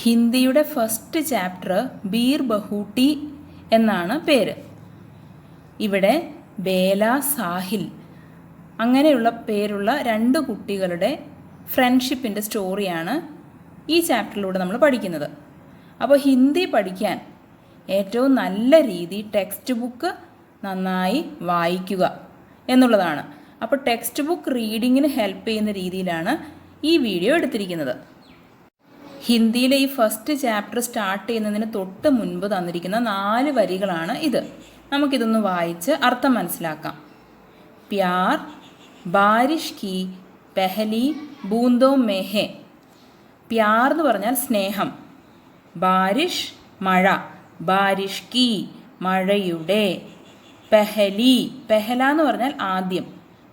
ഹിന്ദിയുടെ first chapter beer ബഹൂട്ടി എന്നാണ് പേര്. ഇവിടെ ബേല, സാഹിൽ അങ്ങനെയുള്ള പേരുള്ള 2 കുട്ടികളുടെ ഫ്രണ്ട്ഷിപ്പിൻ്റെ സ്റ്റോറിയാണ് ഈ ചാപ്റ്ററിലൂടെ നമ്മൾ പഠിക്കുന്നത്. അപ്പോൾ ഹിന്ദി പഠിക്കാൻ ഏറ്റവും നല്ല രീതി ടെക്സ്റ്റ് ബുക്ക് നന്നായി വായിക്കുക എന്നുള്ളതാണ്. അപ്പോൾ ടെക്സ്റ്റ് ബുക്ക് റീഡിങ്ങിന് ഹെൽപ്പ് ചെയ്യുന്ന രീതിയിലാണ് ഈ വീഡിയോ എടുത്തിരിക്കുന്നത്. ഹിന്ദിയിലെ ഈ ഫസ്റ്റ് ചാപ്റ്റർ സ്റ്റാർട്ട് ചെയ്യുന്നതിന് തൊട്ട് മുൻപ് തന്നിരിക്കുന്ന 4 വരികളാണ് ഇത്. നമുക്കിതൊന്ന് വായിച്ച് അർത്ഥം മനസ്സിലാക്കാം. പ്യാർ ബാരിഷ് കി പെഹലി ബൂന്തോ മേഹെ. പ്യാർ എന്ന് പറഞ്ഞാൽ സ്നേഹം, ബാരിഷ് മഴ, ബാരിഷ് കി മഴയുടെ, പെഹലി പെഹല എന്ന് പറഞ്ഞാൽ ആദ്യം,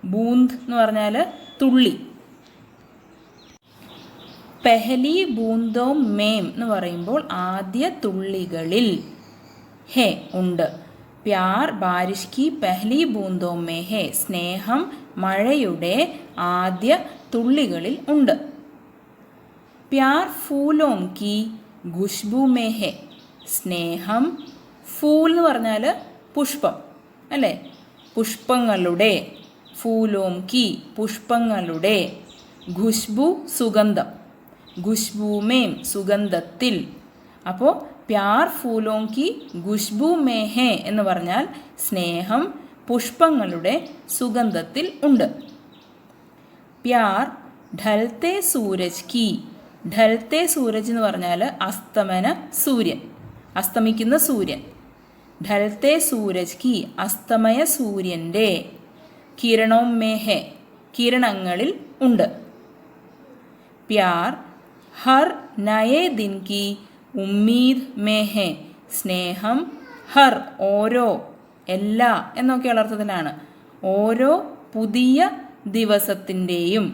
ബൂന്ത് എന്ന് പറഞ്ഞാൽ തുള്ളി. പെഹലി ബൂന്തോ മേം എന്ന് പറയുമ്പോൾ ആദ്യ തുള്ളികളിൽ, ഹേ ഉണ്ട്. പ്യാർ ബാരിഷ് കി പെഹലി ബൂന്തോ മേ ഹേ, സ്നേഹം മഴയുടെ ആദ്യ തുള്ളികളിൽ ഉണ്ട്. പ്യാർ ഫൂലോം കി ഖുശ്ബു മേ ഹേ, സ്നേഹം ഫൂൽ എന്ന് പറഞ്ഞാൽ പുഷ്പം അല്ലേ, പുഷ്പങ്ങളുടെ, ഫൂലോം കി പുഷ്പങ്ങളുടെ, ഖുശ്ബു സുഗന്ധം, ഖുശ്ബൂമേം സുഗന്ധത്തിൽ. അപ്പോൾ പ്യാർ ഫൂലോം കി ഖുശ്ബു മേ ഹേ എന്ന് പറഞ്ഞാൽ സ്നേഹം പുഷ്പങ്ങളുടെ സുഗന്ധത്തിൽ ഉണ്ട്. പ്യാർ ഢൽത്തെ സൂരജ് കി, ഢൽത്തെ സൂരജ് എന്ന് പറഞ്ഞാൽ അസ്തമന സൂര്യൻ, അസ്തമിക്കുന്ന സൂര്യൻ. ഢൽത്തെ സൂരജ് കി അസ്തമയ സൂര്യൻ്റെ, കിരണോം മേ ഹേ കിരണങ്ങളിൽ ഉണ്ട്. പ്യാർ ഹർ നയേ ദിൻ കി ഉമ്മീദ് മേ ഹേ, സ്നേഹം ഹർ ഓരോ, എല്ലാ എന്നൊക്കെയുള്ള അർത്ഥത്തിലാണ്, ഓരോ പുതിയ ദിവസത്തിൻ്റെയും.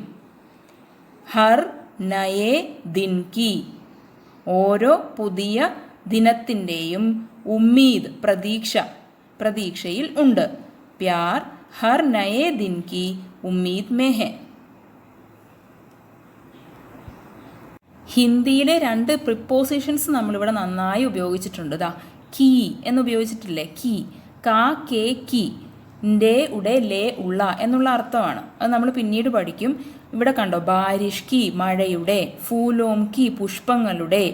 ഹർ നയേ ദിൻ കി ഓരോ പുതിയ ദിനത്തിൻ്റെയും, ഉമ്മീദ് പ്രതീക്ഷ, പ്രതീക്ഷയിൽ ഉണ്ട്. പ്യാർ ഹർ നയേ ദിൻ കി ഉമ്മീദ് മേ ഹേ. ഹിന്ദിയിലെ 2 പ്രിപ്പോസിഷൻസ് നമ്മളിവിടെ നന്നായി ഉപയോഗിച്ചിട്ടുണ്ട്. ദാ കീ എന്ന് ഉപയോഗിച്ചിട്ടില്ലേ, കീ, കാ കേ കി, ൻ്റെ ഉടെ ലേ ഉള്ള എന്നുള്ള അർത്ഥമാണ്. അത് നമ്മൾ പിന്നീട് പഠിക്കും. ഇവിടെ കണ്ടോ, ബാരിഷ് കി മഴയുടെ, ഫൂലോം കി പുഷ്പങ്ങളുടെ,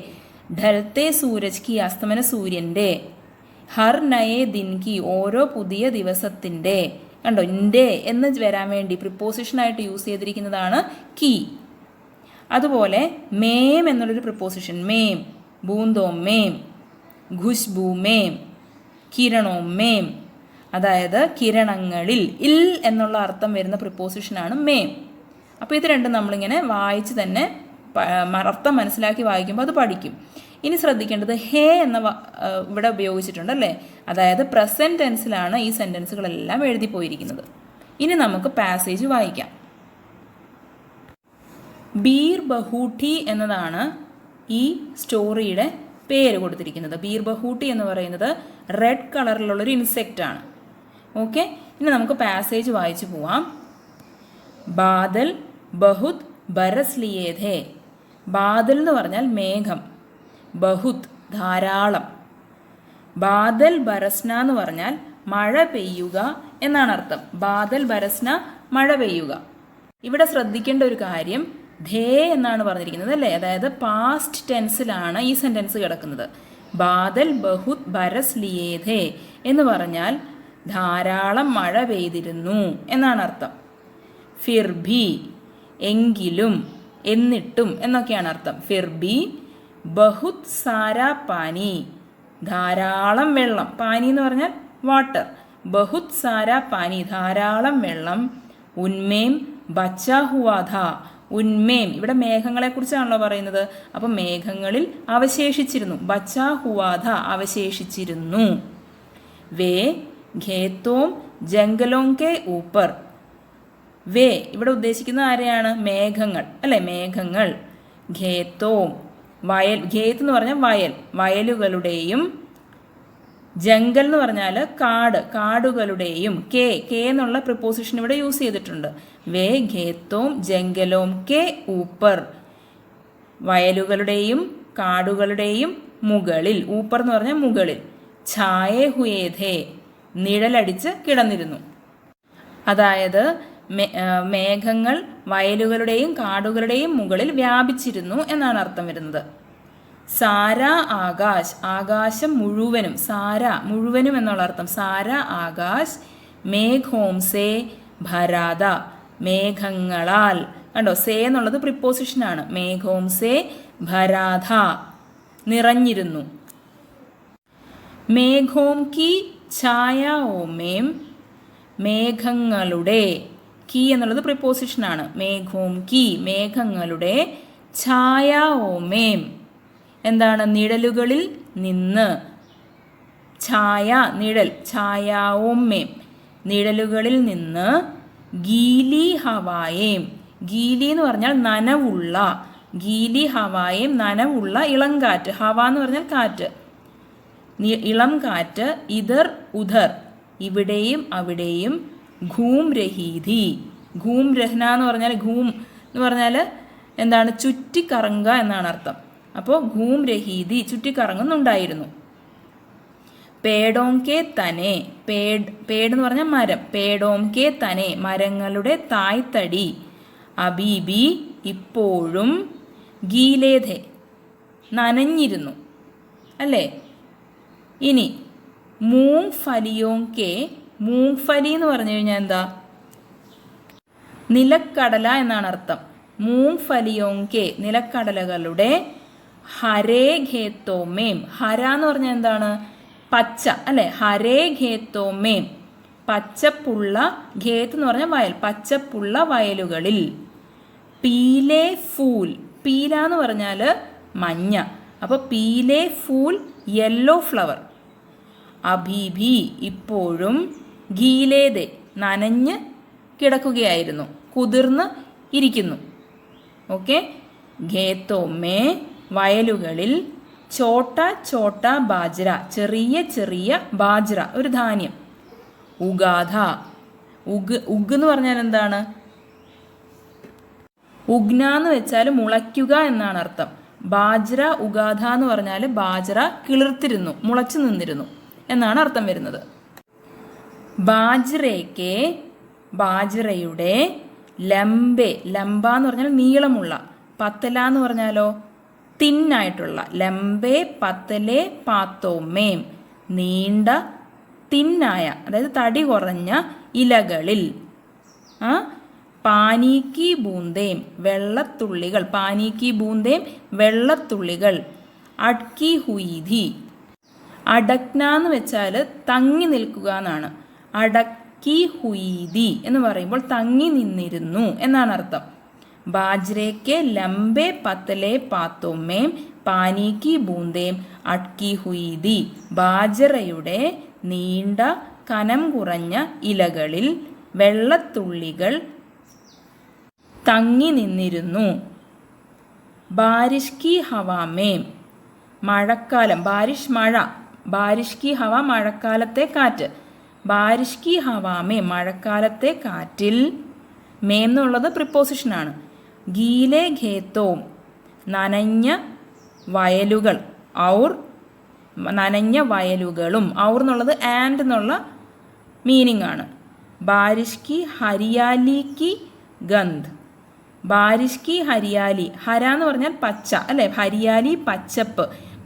ഢൽത്തെ സൂരജ് കി അസ്തമന സൂര്യൻ്റെ, ഹർ നയേ ദിൻ കി ഓരോ പുതിയ ദിവസത്തിൻ്റെ. കണ്ടോ, ൻ്റെ എന്ന് വരാൻ വേണ്ടി പ്രിപ്പോസിഷനായിട്ട് യൂസ് ചെയ്തിരിക്കുന്നതാണ് കീ. അതുപോലെ മേം എന്നുള്ളൊരു പ്രിപ്പോസിഷൻ, മേം, ബൂന്തോ മേം, ഖുശ്ബു മേം, കിരണോ മേം, അതായത് കിരണങ്ങളിൽ, ഇൽ എന്നുള്ള അർത്ഥം വരുന്ന പ്രിപ്പോസിഷനാണ് മേം. അപ്പോൾ ഇത് രണ്ടും നമ്മളിങ്ങനെ വായിച്ച് തന്നെ അർത്ഥം മനസ്സിലാക്കി വായിക്കുമ്പോൾ അത് പഠിക്കും. ഇനി ശ്രദ്ധിക്കേണ്ടത് ഹേ എന്ന ഇവിടെ ഉപയോഗിച്ചിട്ടുണ്ട് അല്ലേ, അതായത് പ്രസൻറ്റ് ടെൻസിലാണ് ഈ സെൻറ്റൻസുകളെല്ലാം എഴുതി പോയിരിക്കുന്നത്. ഇനി നമുക്ക് പാസേജ് വായിക്കാം. ബീർ ബഹൂട്ടി എന്നതാണ് ഈ സ്റ്റോറിയുടെ പേര് കൊടുത്തിരിക്കുന്നത്. ബീർ ബഹൂട്ടി എന്ന് പറയുന്നത് റെഡ് കളറിലുള്ളൊരു ഇൻസെക്റ്റാണ്. ഓക്കെ, ഇനി നമുക്ക് പാസേജ് വായിച്ചു പോവാം. ബാദൽ ബഹുത് ബരസ് ലിയേ ഥേ. ബാദൽ എന്ന് പറഞ്ഞാൽ മേഘം, ബഹുത് ധാരാളം, ബാദൽ ബരസ്ന എന്ന് പറഞ്ഞാൽ മഴ പെയ്യുക എന്നാണ് അർത്ഥം. ബാദൽ ബരസ്ന മഴ പെയ്യുക. ഇവിടെ ശ്രദ്ധിക്കേണ്ട ഒരു കാര്യം, ധേ എന്നാണ് പറഞ്ഞിരിക്കുന്നത് അല്ലേ, അതായത് പാസ്റ്റ് ടെൻസിലാണ് ഈ സെൻറ്റൻസ് കിടക്കുന്നത്. ബാദൽ ബഹുത് ബരസ് ലിയേ ധേ എന്ന് പറഞ്ഞാൽ ധാരാളം മഴ പെയ്തിരുന്നു എന്നാണ് അർത്ഥം. ഫിർബി എങ്കിലും, എന്നിട്ടും എന്നൊക്കെയാണ് അർത്ഥം. ഫിർബി ബഹുത് സാരാ പാനി, ധാരാളം വെള്ളം, പാനി എന്ന് പറഞ്ഞാൽ വാട്ടർ, ബഹുത് സാരാ പാനി ധാരാളം വെള്ളം. ഉന്മേം ബച്ചാ ഹുവാ ഥാ, ഉന്മേം ഇവിടെ മേഘങ്ങളെക്കുറിച്ചാണല്ലോ പറയുന്നത്, അപ്പം മേഘങ്ങളിൽ അവശേഷിച്ചിരുന്നു, ബച്ചാ ഹുവാ ഥാ അവശേഷിച്ചിരുന്നു. വേ ഖേത്തോം ജംഗലോം കെ ഊപ്പർ. വേ ഇവിടെ ഉദ്ദേശിക്കുന്നത് ആരെയാണ്, മേഘങ്ങൾ അല്ലേ, മേഘങ്ങൾ. ഖേത്തോം വയൽ, ഖേത്ത് എന്ന് പറഞ്ഞാൽ വയൽ, വയലുകളുടെയും, ജംഗൽ എന്ന് പറഞ്ഞാൽ കാട്, കാടുകളുടെയും, കെ എന്നുള്ള പ്രിപ്പോസിഷൻ ഇവിടെ യൂസ് ചെയ്തിട്ടുണ്ട്. വേ ഖേത്തോം ജംഗലോം കെ ഊപ്പർ, വയലുകളുടെയും കാടുകളുടെയും മുകളിൽ, ഊപ്പർ എന്ന് പറഞ്ഞാൽ മുകളിൽ, ഛായേ ഹുയേ ഥേ നിഴലടിച്ച് കിടന്നിരുന്നു. അതായത് മേഘങ്ങൾ വയലുകളുടെയും കാടുകളുടെയും മുകളിൽ വ്യാപിച്ചിരുന്നു എന്നാണ് അർത്ഥം വരുന്നത്. സാര ആകാശ് ആകാശം മുഴുവനും, സാര മുഴുവനും എന്നുള്ള അർത്ഥം. സാര ആകാശ് മേഘോംസേ ഭരാത മേഘങ്ങളാൽ, കണ്ടോ സേ എന്നുള്ളത് പ്രിപ്പോസിഷനാണ്. മേഘോംസേ ഭരാധ നിറഞ്ഞിരുന്നു. മേഘോം കി ഛായ ഓമേം മേഘങ്ങളുടെ, കി എന്നുള്ളത് പ്രിപ്പോസിഷനാണ്. മേഘോം കി മേഘങ്ങളുടെ, ഛായ ഓമേം എന്താണ് നിഴലുകളിൽ നിന്ന്, ഛായ നിഴൽ, ഛായ ഓമേം നിഴലുകളിൽ നിന്ന്, ഗീലി ഹവായേം ഗീലി എന്ന് പറഞ്ഞാൽ നനവുള്ള, ഗീലി ഹവായേം നനവുള്ള ഇളംകാറ്റ്, ഹവ എന്ന് പറഞ്ഞാൽ കാറ്റ്, ഇളം കാറ്റ്, ഇതർ ഉധർ ഇവിടെയും അവിടെയും, ഘൂം രഹീതി ഘൂം രഹ്ന എന്ന് പറഞ്ഞാൽ ഘൂം എന്ന് പറഞ്ഞാൽ എന്താണ് ചുറ്റിക്കറങ്ങുക എന്നാണ് അർത്ഥം. അപ്പോൾ ഘൂം രഹീതി ചുറ്റിക്കറങ്ങുന്നുണ്ടായിരുന്നു. പേടോം കെ തനെ പേട് എന്ന് പറഞ്ഞാൽ മരം, പേടോം കെ തനെ മരങ്ങളുടെ തായ്തടി, അബീബി ഇപ്പോഴും, ഗീലേധെ നനഞ്ഞിരുന്നു അല്ലേ. ഇനി മൂങ് ഫലിയോം കെ, മൂങ് ഫലി എന്ന് പറഞ്ഞു കഴിഞ്ഞാൽ എന്താ നിലക്കടല എന്നാണ് അർത്ഥം. മൂങ് ഫലിയോം കെ നിലക്കടലകളുടെ, ഹരേ ഖേത്തോമേം ഹര എന്ന് പറഞ്ഞാൽ എന്താണ് പച്ച അല്ലെ. ഹരേ ഖേത്തോമേം പച്ചപ്പുള്ള, ഖേത്ത് എന്ന് പറഞ്ഞാൽ വയൽ, പച്ചപ്പുള്ള വയലുകളിൽ, പീലേ ഫൂൽ പീല എന്ന് പറഞ്ഞാൽ മഞ്ഞ, അപ്പോൾ പീലേ ഫൂൽ യെല്ലോ ഫ്ലവർ, അബീബി ഇപ്പോഴും, ഗീലേദെ നനഞ്ഞ് കിടക്കുകയായിരുന്നു, കുതിർന്ന് ഇരിക്കുന്നു. ഓക്കെ, ഖേത്തോമേ വയലുകളിൽ, ചോട്ട ചോട്ട ബാജ്ര ചെറിയ ചെറിയ ബാജ്ര ഒരു ധാന്യം, ഉഗാധ ഉഗ് എന്ന് പറഞ്ഞാൽ എന്താണ് ഉഗ്ന എന്ന് വെച്ചാൽ മുളയ്ക്കുക എന്നാണ് അർത്ഥം. ബാജ്ര ഉഗാധ എന്ന് പറഞ്ഞാൽ ബാജ്ര കിളിർത്തിരുന്നു, മുളച്ചു നിന്നിരുന്നു എന്നാണ് അർത്ഥം വരുന്നത്. ബാജ്രയ്ക്ക് ബാജ്രയുടെ, ലംബെ ലംബ എന്ന് പറഞ്ഞാൽ നീളമുള്ള, പത്തല എന്ന് പറഞ്ഞാലോ തിന്നായിട്ടുള്ള, ലംബെ പത്തലെ പാത്തോമേം നീണ്ട തിന്നായ അതായത് തടി കുറഞ്ഞ ഇലകളിൽ, പാനീക്കി ബൂന്തേം വെള്ളത്തുള്ളികൾ, പാനീക്കി ബൂന്തേം വെള്ളത്തുള്ളികൾ, അഡ്കി ഹുയിധി അടക്ന എന്ന് വെച്ചാൽ തങ്ങി നിൽക്കുക എന്നാണ്. അടക്കി ഹുയിദി എന്ന് പറയുമ്പോൾ തങ്ങി നിന്നിരുന്നു എന്നാണ് അർത്ഥം. ബാജ്രയ്ക്ക് ലംബെ പത്തലെ പാത്തോമേം പാനീക്കി ബൂന്തേം അഡ്കി ഹുയിദി ബാജ്രയുടെ നീണ്ട കനം കുറഞ്ഞ ഇലകളിൽ വെള്ളത്തുള്ളികൾ തങ്ങി നിന്നിരുന്നു. ബാരിഷ് കി ഹവാമേം മഴക്കാലം, ബാരിഷ് മഴ, ബാരിഷ് കി ഹവ മഴക്കാലത്തെ കാറ്റ്, ബാരിഷ് കി ഹവാമേ മഴക്കാലത്തെ കാറ്റിൽ, മേം എന്നുള്ളത് പ്രിപ്പോസിഷനാണ്. ഗീലെ ഖേത്തോം നനഞ്ഞ വയലുകൾ, ഔർ നനഞ്ഞ വയലുകളും, ഔർ എന്നുള്ളത് ആൻഡ് എന്നുള്ള മീനിങ് ആണ്. ബാരിഷ് കി ഹരിയാലി കി ഗന്ധ്, ബാരിഷ് കി ഹരിയാലി, ഹര എന്ന് പറഞ്ഞാൽ പച്ച അല്ലെ, ഹരിയാലി പച്ചപ്പ്,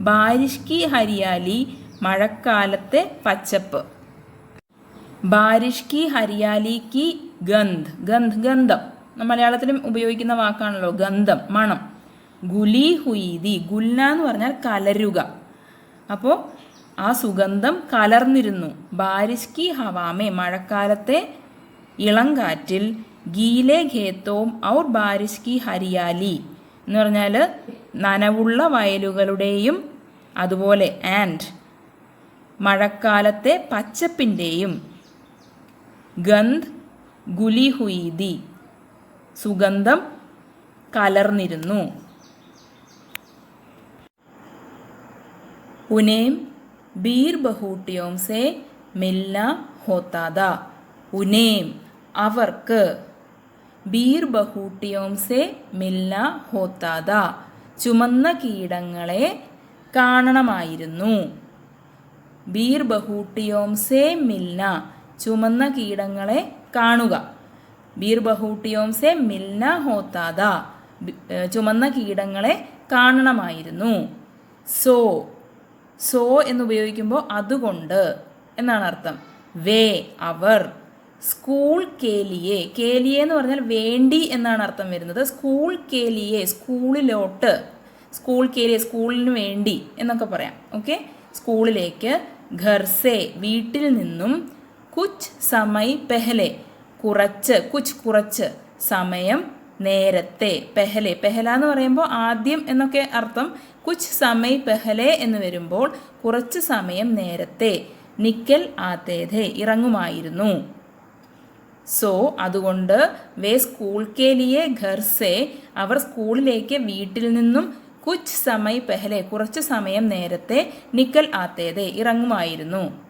ബാരിഷ് കി ഹരിയാലി മഴക്കാലത്തെ പച്ചപ്പ്, ബാരിഷ് കി ഹരിയാലി കി ഗന്ധ്, ഗന്ധ് ഗന്ധം മലയാളത്തിലും ഉപയോഗിക്കുന്ന വാക്കാണല്ലോ ഗന്ധം, മണം. ഗുലി ഹുയിദി, ഗുൽന എന്ന് പറഞ്ഞാൽ കലരുക, അപ്പോൾ ആ സുഗന്ധം കലർന്നിരുന്നു. ബാരിഷ് കി ഹവാമേ മഴക്കാലത്തെ ഇളങ്കാറ്റിൽ, ഗീലെ ഖേത്തോം ഔർ ബാരിഷ് കി ഹരിയാലി എന്ന് പറഞ്ഞാൽ നനവുള്ള വയലുകളുടെയും അതുപോലെ ആൻഡ് മഴക്കാലത്തെ പച്ചപ്പിൻ്റെയും, ഗന്ധ് ഗുലി ഹുയിദി സുഗന്ധം കലർന്നിരുന്നു. ഉനേം ബീർ ബഹൂട്ടിയോം സെ മിൽന ഹോത്താദ, ഉനേം അവർക്ക്, ബീർ ബഹൂട്ടിയോം സെ മിൽന ഹോത്താദ ചുമന്ന കീടങ്ങളെ കാണണമായിരുന്നു. ബീർ ബഹൂട്ടിയോം സേ മിൽന, ചുമന്ന കീടങ്ങളെ കാണുക. ബീർ ബഹൂട്ടിയോം സേ മിൽന ഹോത്താത, ചുമന്ന കീടങ്ങളെ കാണണമായിരുന്നു. സോ, സോ എന്നുപയോഗിക്കുമ്പോൾ അതുകൊണ്ട് എന്നാണ് അർത്ഥം. വേ, അവർ. സ്കൂൾ കേലിയെ, കേലിയെ എന്ന് പറഞ്ഞാൽ വേണ്ടി എന്നാണ് അർത്ഥം വരുന്നത്. സ്കൂൾ കേലിയെ, സ്കൂളിലോട്ട്. സ്കൂൾ കേലിയെ, സ്കൂളിന് വേണ്ടി എന്നൊക്കെ പറയാം. ഓക്കെ, സ്കൂളിലേക്ക്. ഘർസെ, വീട്ടിൽ നിന്നും. കുച്ച് സമയ് പെഹലെ, കുറച്ച്. കുച്ച്, കുറച്ച്. സമയം, നേരത്തെ. പെഹലെ, പെഹല എന്ന് പറയുമ്പോൾ ആദ്യം എന്നൊക്കെ അർത്ഥം. കുച്ച് സമയ് പെഹലെ എന്ന് വരുമ്പോൾ കുറച്ച് സമയം നേരത്തെ. നിക്കൽ ആത്തേധെ, ഇറങ്ങുമായിരുന്നു. സോ, അതുകൊണ്ട്. വേ സ്കൂൾ കെ ലിയെ ഘർ സേ, അവർ സ്കൂളിലേക്ക് വീട്ടിൽ നിന്നും. കുച്ച് സമയ് പെഹലെ, കുറച്ച് സമയം നേരത്തെ. നിക്കൽ ആത്തേധെ, ഇറങ്ങുമായിരുന്നു.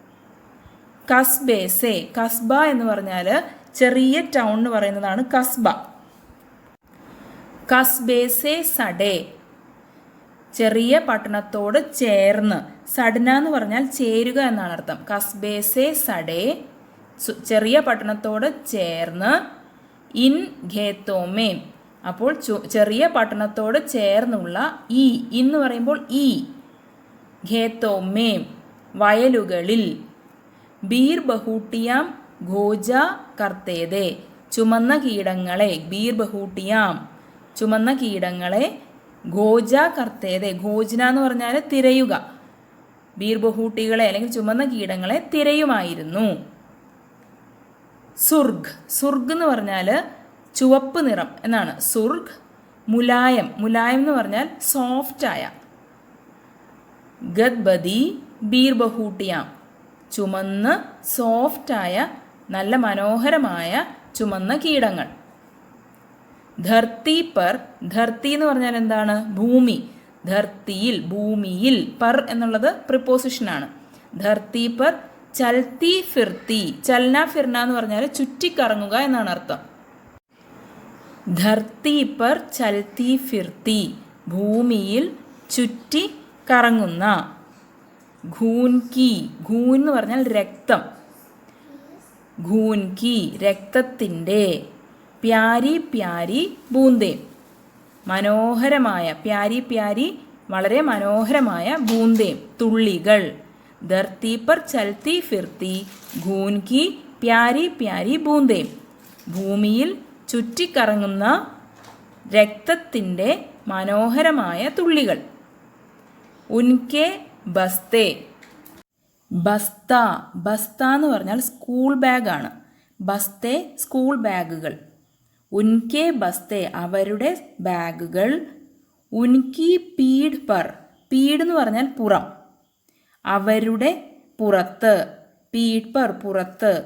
കസ്ബേ സേ, കസ്ബ എന്ന് പറഞ്ഞാൽ ചെറിയ ടൗൺ എന്ന് പറയുന്നതാണ് കസ്ബ. കസ്ബേ സേ സഡേ, ചെറിയ പട്ടണത്തോട് ചേർന്ന്. സഡന എന്ന് പറഞ്ഞാൽ ചേരുക എന്നാണ് അർത്ഥം. കസ്ബേ സേ സഡേ, ചെറിയ പട്ടണത്തോട് ചേർന്ന്. ഇൻ ഖേത്തോമേ, അപ്പോൾ ചെറിയ പട്ടണത്തോട് ചേർന്നുള്ള. ഈ എന്ന് പറയുമ്പോൾ ഈ. ഖേത്തോമേ, വയലുകളിൽ. ബീർ ബഹൂട്ടിയാം ഘോജ കർത്തേതെ, ചുമന്ന കീടങ്ങളെ. ബീർ ബഹൂട്ടിയാം, ചുമന്ന കീടങ്ങളെ. ഘോജ കർത്തേതെ, ഘോജന എന്ന് പറഞ്ഞാൽ തിരയുക. ബീർ ബഹൂട്ടികളെ അല്ലെങ്കിൽ ചുമന്ന കീടങ്ങളെ തിരയുമായിരുന്നു. സുർഗ്, സുർഗ് എന്ന് പറഞ്ഞാൽ ചുവപ്പ് നിറം എന്നാണ്. സുർഗ്. മുലായം, മുലായം എന്ന് പറഞ്ഞാൽ സോഫ്റ്റായ. ഗദ്ബദി ബീർ ബഹൂട്ടിയാം, ചുമന്ന് സോഫ്റ്റായ നല്ല മനോഹരമായ ചുമന്ന കീടങ്ങൾ. ധർത്തി പർ, ധർത്തി എന്ന് പറഞ്ഞാൽ എന്താണ്? ഭൂമി. ധർത്തിയിൽ, ഭൂമിയിൽ. പർ എന്നുള്ളത് പ്രിപ്പോസിഷനാണ്. ധർത്തി പർ ചൽത്തി ഫിർത്തി, ചൽന ഫിർന എന്ന് പറഞ്ഞാൽ ചുറ്റിക്കറങ്ങുക എന്നാണ് അർത്ഥം. ധർത്തി പർ ചൽത്തി ഫിർത്തി, ഭൂമിയിൽ ചുറ്റി കറങ്ങുന്ന. ഖൂൻ കി, ഖൂൻ എന്ന് പറഞ്ഞാൽ രക്തം. ഖൂൻ കി, രക്തത്തിൻ്റെ. പ്യാരി പ്യാരി ബൂന്തേ, മനോഹരമായ. പ്യാരി പ്യാരി, വളരെ മനോഹരമായ. ബൂന്തേ, തുള്ളികൾ. ധർത്തി പർ ചൽത്തി ഫിർത്തി ഖൂൻ കി പ്യാരി പ്യാരി ബൂന്തേ, ഭൂമിയിൽ ചുറ്റിക്കറങ്ങുന്ന രക്തത്തിൻ്റെ മനോഹരമായ തുള്ളികൾ. ഉൻകെ ബസ്തേ, ബസ്ത, ബസ്ത എന്ന് പറഞ്ഞാൽ സ്കൂൾ ബാഗാണ്. ബസ്തേ, സ്കൂൾ ബാഗുകൾ. ഉൻകെ ബസ്തേ, അവരുടെ ബാഗുകൾ. ഉൻകി പീഡ് പർ, പീഡ് എന്ന് പറഞ്ഞാൽ പുറം. അവരുടെ പുറത്ത്. പീഡ് പർ, പുറത്ത്.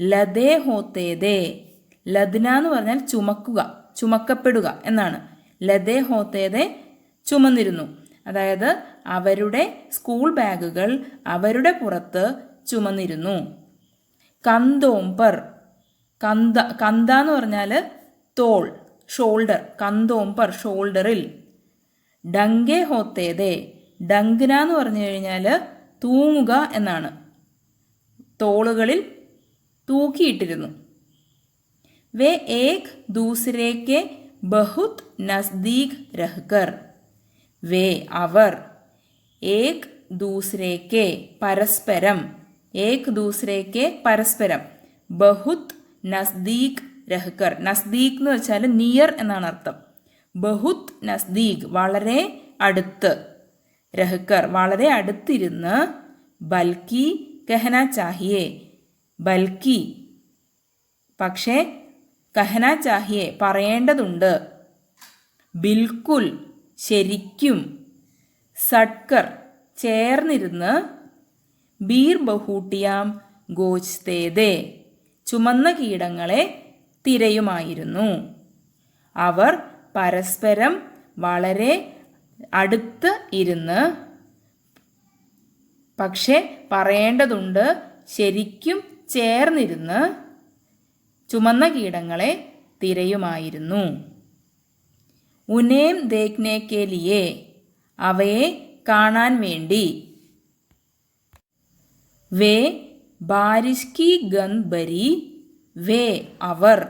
ലതേ ഹോത്തേദേ, ലദ്ന എന്ന് പറഞ്ഞാൽ ചുമക്കുക, ചുമക്കപ്പെടുക എന്നാണ്. ലതേ ഹോത്തേദേ, ചുമന്നിരുന്നു. അതായത് അവരുടെ സ്കൂൾ ബാഗുകൾ അവരുടെ പുറത്ത് ചുമന്നിരുന്നു. കന്തോംപർ, കന്ത, കന്ത എന്ന് പറഞ്ഞാൽ തോൾ, ഷോൾഡർ. കന്തോംപർ, ഷോൾഡറിൽ. ഡങ്കെ ഹോത്തേദേ, ഡങ്കന എന്ന് പറഞ്ഞു കഴിഞ്ഞാൽ തൂങ്ങുക എന്നാണ്. തോളുകളിൽ തൂക്കിയിട്ടിരുന്നു. വേ ഏക് ദൂസരേക്ക് ബഹുത് നസ്ദീക് രഹ്കർ, വേ അവർ. ഏക് ദൂസരേക്ക്, പരസ്പരം. ഏക് ദൂസരേക്ക്, പരസ്പരം. ബഹുത് നസ്ദീക് രഹ്കർ, നസ്ദീക് എന്ന് വെച്ചാൽ നിയർ എന്നാണ് അർത്ഥം. ബഹുത് നസ്ദീക്, വളരെ അടുത്ത്. രഹ്കർ, വളരെ അടുത്തിരുന്ന്. ബൽക്കി കഹന ചാഹിയെ, ബൽക്കി പക്ഷേ, കഹന ചാഹിയെ പറയേണ്ടതുണ്ട്. ബിൽക്കുൽ, ശരിക്കും. സട്കർ, ചേർന്നിരുന്ന്. ബീർ ബഹൂട്ടിയാം ഗോച്തേദേ, ചുമന്ന കീടങ്ങളെ തിരയുമായിരുന്നു. അവർ പരസ്പരം വളരെ അടുത്ത് ഇരുന്ന്. പക്ഷെ പറയേണ്ടതുണ്ട്, ശരിക്കും ചേർന്നിരുന്ന് ചുമന്ന കീടങ്ങളെ തിരയുമായിരുന്നു. ഉനേം ദേഖ്നെ കെ ലിയേ അവയെ കാണാൻ വേണ്ടി. വേ ബാരിഷ് കി ഗന്ധ് ഭരി വേ അവർ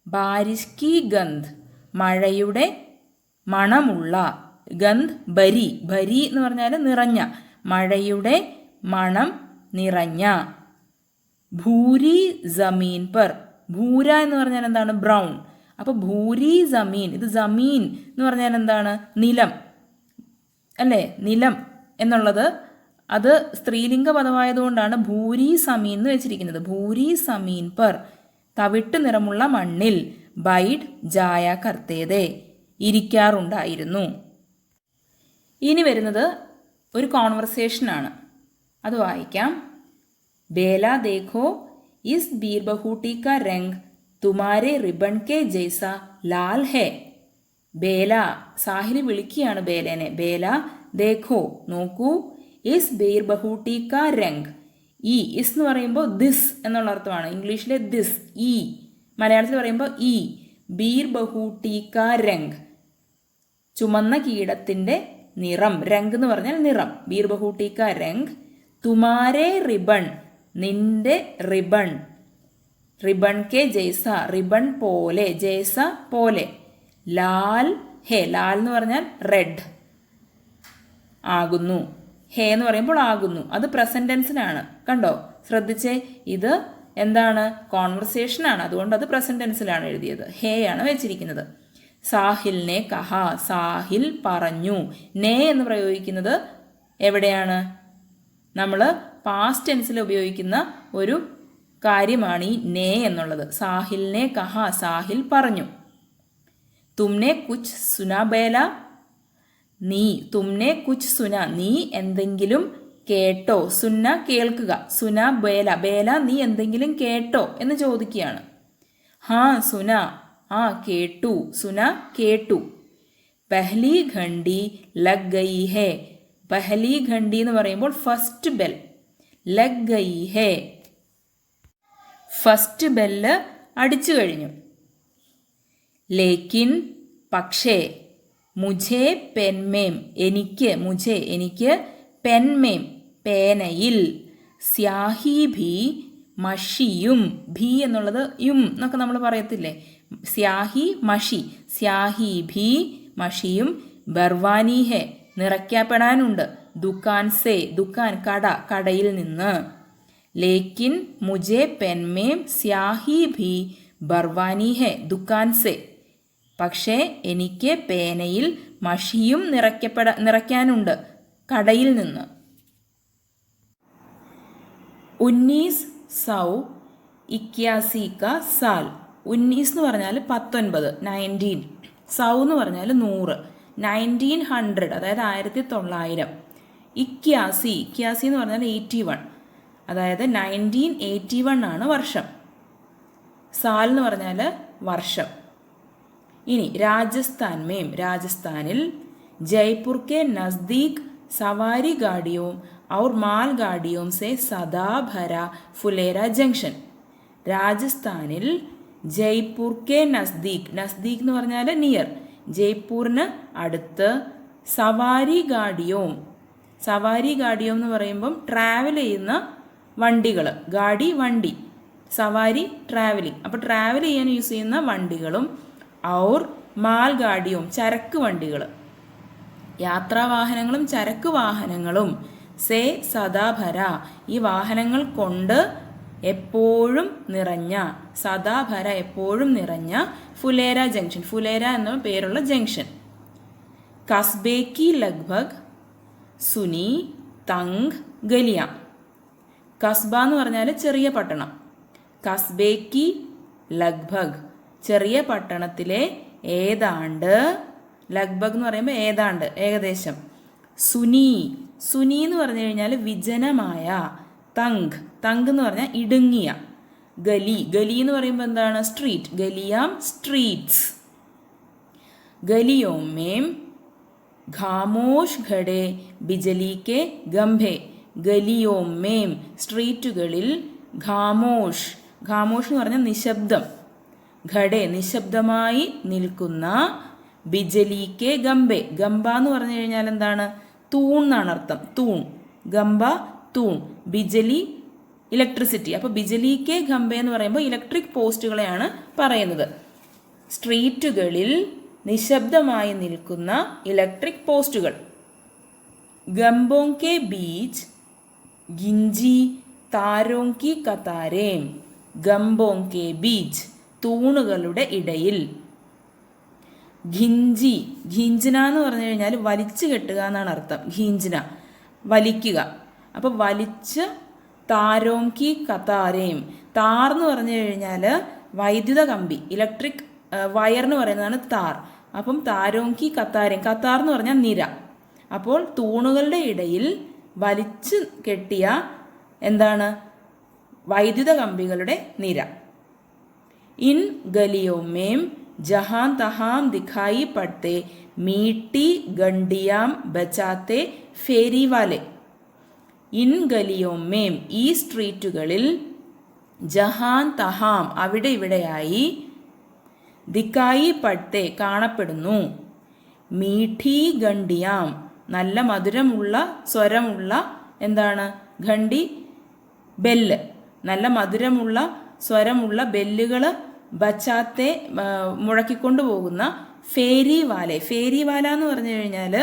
ബാരിഷ് കി ഗന്ധ് മഴയുടെ മണമുള്ള ഗന്ധ് ഭരി ഭരി എന്ന് പറഞ്ഞാൽ നിറഞ്ഞ മഴയുടെ മണം നിറഞ്ഞ. ഭൂരി ജമീൻ പർ ഭൂര എന്ന് പറഞ്ഞാൽ എന്താണ് ബ്രൗൺ. അപ്പോൾ ഭൂരി ജമീൻ ഇത് ജമീൻ എന്ന് പറഞ്ഞാൽ എന്താണ് നിലം അല്ലേ. നിലം എന്നുള്ളത് അത് സ്ത്രീലിംഗ പദമായതുകൊണ്ടാണ് ഭൂരി സമീൻ എന്ന് വെച്ചിരിക്കുന്നത്. ഭൂരി സമീൻ പർ തവിട്ട് നിറമുള്ള മണ്ണിൽ ബൈഡ് ജായ കർത്തേതേ ഇരിക്കാറുണ്ടായിരുന്നു. ഇനി വരുന്നത് ഒരു കോൺവെർസേഷനാണ്, അത് വായിക്കാം. ബേല ദേഖോ ഇസ് ബീർബഹൂട്ടി കാ രംഗ് തുമാരെ റിബൺ കെ ജൈസ ലാൽ ഹേ. ബേല സാഹിൽ വിളിക്കുകയാണ് ബേലേനെ. ബേല ദേഖോ നോക്കൂ, ഇസ് ബീർബഹൂട്ടി കാ രംഗ് ഈ ഇസ് എന്ന് പറയുമ്പോൾ ദിസ് എന്നുള്ള അർത്ഥമാണ്. ഇംഗ്ലീഷിലെ ദിസ് ഈ, മലയാളത്തിൽ പറയുമ്പോൾ ഈ. ബീർബഹൂട്ടി കാ രംഗ് ചുമന്ന കീടത്തിൻ്റെ നിറം. രംഗ് എന്ന് പറഞ്ഞാൽ നിറം. ബീർബഹൂട്ടി കാ രംഗ് തുമാരെ റിബൺ നിന്റെ റിബൺ. റിബൺ കെ ജൈസ റിബൺ പോലെ, ജൈസ പോലെ. ലാൽ ഹേ ലാൽ എന്ന് പറഞ്ഞാൽ റെഡ് ആകുന്നു. ഹേ എന്ന് പറയുമ്പോൾ ആകുന്നു. അത് പ്രസന്റ് ടെൻസിനാണ്. കണ്ടോ, ശ്രദ്ധിച്ചേ. ഇത് എന്താണ് കോൺവെർസേഷനാണ്, അതുകൊണ്ട് അത് പ്രസന്റ് ടെൻസിലാണ് എഴുതിയത്. ഹേ ആണ് വെച്ചിരിക്കുന്നത്. സാഹിലിനെ കഹ സാഹിൽ പറഞ്ഞു. നേ എന്ന് പ്രയോഗിക്കുന്നത് എവിടെയാണ്? നമ്മൾ പാസ്റ്റ് ടെൻസിൽ ഉപയോഗിക്കുന്ന ഒരു കാര്യമാണ് ഈ നേ എന്നുള്ളത്. സാഹിലിനെ കഹ സാഹിൽ പറഞ്ഞു. തുമ്നെ കുച്ച് സുന ബേല നീ. തുമ്നെ കുച്ച് സുന നീ എന്തെങ്കിലും കേട്ടോ. സുന്ന കേൾക്കുക. സുന ബേല ബേല നീ എന്തെങ്കിലും കേട്ടോ എന്ന് ചോദിക്കുകയാണ്. ഹാ സുന ആ കേട്ടു. സുന കേട്ടു. പഹ്ലി ഘണ്ടി ലഗ് ഗയി ഹേ. പഹ്ലി ഘണ്ടി എന്ന് പറയുമ്പോൾ ഫസ്റ്റ് ബെൽ. ലഗ് ഗയി ഹേ ഫസ്റ്റ് ബെല്ല് അടിച്ചു കഴിഞ്ഞു. ലേക്കിൻ പക്ഷേ. മുझे പെൻമേം എനിക്ക്. മുझे എനിക്ക്. പെൻമേം പേനയിൽ. സ്യാഹി ഭി മഷിയും. ഭി എന്നുള്ളത് യും എന്നൊക്കെ നമ്മൾ പറയത്തില്ലേ. സ്യാഹി മഷി. സ്യാഹി ഭി മഷിയും. ബർവാനി ഹെ നിറയ്ക്കപ്പെടാനുണ്ട്. ദുക്കാൻ സേ ദുക്കാൻ കട കടയിൽ നിന്ന്. ലേക്കിൻ മുझे പെൻമേം സ്യാഹി ഭി ബർവാനി ഹെ ദുക്കാൻ സേ. പക്ഷേ എനിക്ക് പേനയിൽ മഷിയും നിറയ്ക്കാനുണ്ട് കടയിൽ നിന്ന്. 1981 का साल. 19 എന്ന് പറഞ്ഞാൽ 19. 19. സൗ എന്ന് പറഞ്ഞാൽ 100. 1900 അതായത് 1900. ഇക്യാസി എന്ന് പറഞ്ഞാൽ 81 അതായത് 1981 ആണ് വർഷം. സാൽ എന്ന് പറഞ്ഞാൽ വർഷം. ഇനി രാജസ്ഥാൻ മേം. രാജസ്ഥാനിൽ ജയ്പൂർ കെ നസ്ദീക് സവാരി ഗാഡിയോം और माल गाड़ियों से सदा भरा फुलेरा जंक्शन. രാജസ്ഥാനിൽ ജയ്പൂർ കെ നസ്ദീക്. നസ്ദീക് എന്ന് പറഞ്ഞാൽ നിയർ. ജയ്പൂരിന് അടുത്ത് സവാരി ഗാഡിയോം. സവാരി ഗാഡിയോം എന്ന് പറയുമ്പം ട്രാവൽ ചെയ്യുന്ന വണ്ടികൾ. ഗാഡി വണ്ടി, സവാരി ട്രാവലിംഗ്. അപ്പോൾ ട്രാവൽ ചെയ്യാൻ യൂസ് ചെയ്യുന്ന വണ്ടികളും ഔർ മാൽ ഗാഡിയോം ചരക്ക് വണ്ടികൾ. യാത്രാവാഹനങ്ങളും ചരക്ക് വാഹനങ്ങളും. സേ സദാഭര ഈ വാഹനങ്ങൾ കൊണ്ട് എപ്പോഴും നിറഞ്ഞ. സദാഭര എപ്പോഴും നിറഞ്ഞ. ഫുലേര ജംഗ്ഷൻ. ഫുലേര എന്ന പേരുള്ള ജംഗ്ഷൻ. കസ്ബേക്കി ലഗ്ഭഗ് സുനി തങ് ഗലിയ. കസ്ബ എന്ന് പറഞ്ഞാൽ ചെറിയ പട്ടണം. കസ്ബേക്കി ലഗ്ഭഗ് ചെറിയ പട്ടണത്തിലെ ഏതാണ്ട്. ലഗ്ഭഗ് എന്ന് പറയുമ്പോൾ ഏതാണ്ട്, ഏകദേശം. സുനി. സുനി എന്ന് പറഞ്ഞു കഴിഞ്ഞാൽ വിജനമായ. തങ്. തങ് എന്ന് പറഞ്ഞാൽ ഇടുങ്ങിയ. ഗലി. ഗലി എന്ന് പറയുമ്പോൾ എന്താണ്? Street. ഗലിയാം streets. ഗലിയോമേം Khamosh ഘടേ Bijali K ഗംഭേ. ഗലിയോമേം സ്ട്രീറ്റുകളിൽ. Khamosh. Khamosh എന്ന് പറഞ്ഞാൽ നിശബ്ദം. ഘടേ നിശബ്ദമായി നിൽക്കുന്ന. ബിജലി കെ ഗംബെ. ഗംബ എന്ന് പറഞ്ഞു കഴിഞ്ഞാൽ എന്താണ്? തൂൺ എന്നാണ് അർത്ഥം. തൂൺ. ഗംബ തൂൺ. ബിജലി ഇലക്ട്രിസിറ്റി. അപ്പോൾ ബിജലി കെ ഗംബെ എന്ന് പറയുമ്പോൾ ഇലക്ട്രിക് പോസ്റ്റുകളെയാണ് പറയുന്നത്. സ്ട്രീറ്റുകളിൽ നിശബ്ദമായി നിൽക്കുന്ന ഇലക്ട്രിക് പോസ്റ്റുകൾ. ഗംബോं के बीच ഗിഞ്ചി താരോं की കതാരേം. ഗംബോं के बीच തൂണുകളുടെ ഇടയിൽ. ഘിഞ്ചി. ഘിഞ്ചന എന്ന് പറഞ്ഞു കഴിഞ്ഞാൽ വലിച്ചു കെട്ടുക എന്നാണ് അർത്ഥം. ഘിഞ്ചന വലിക്കുക. അപ്പോൾ വലിച്ച് താരോं की കതാരേം. താർ എന്ന് പറഞ്ഞു കഴിഞ്ഞാൽ വൈദ്യുത കമ്പി, ഇലക്ട്രിക് വയർ എന്ന് പറയുന്നതാണ് താർ. അപ്പം താരോं की കതാരേം. കത്താർ എന്ന് പറഞ്ഞാൽ നിര. അപ്പോൾ തൂണുകളുടെ ഇടയിൽ വലിച്ചു കെട്ടിയ എന്താണ്? വൈദ്യുത കമ്പികളുടെ നിര. ഇൻ ഗലിയോമേം ജഹാൻ തഹാം ദിഖായി പഡ്ത്തെ മീട്ടി ഗണ്ടിയാം ബച്ചാത്തെ ഫേരിവാലെ. ഇൻ ഗലിയോമേം ഈ സ്ട്രീറ്റുകളിൽ, ജഹാൻ തഹാം അവിടെ ഇവിടെയായി, ദിക്കായി പഡ്ത്തെ കാണപ്പെടുന്നു, മീഠി ഗണ്ടിയാം നല്ല മധുരമുള്ള സ്വരമുള്ള എന്താണ്? ഘണ്ടി ബെല്ല്. നല്ല മധുരമുള്ള സ്വരമുള്ള ബെല്ലുകൾ ബച്ചാത്തെ മുഴക്കിക്കൊണ്ടു പോകുന്ന ഫേരിവാലെ. ഫേരിവാല എന്ന് പറഞ്ഞു കഴിഞ്ഞാൽ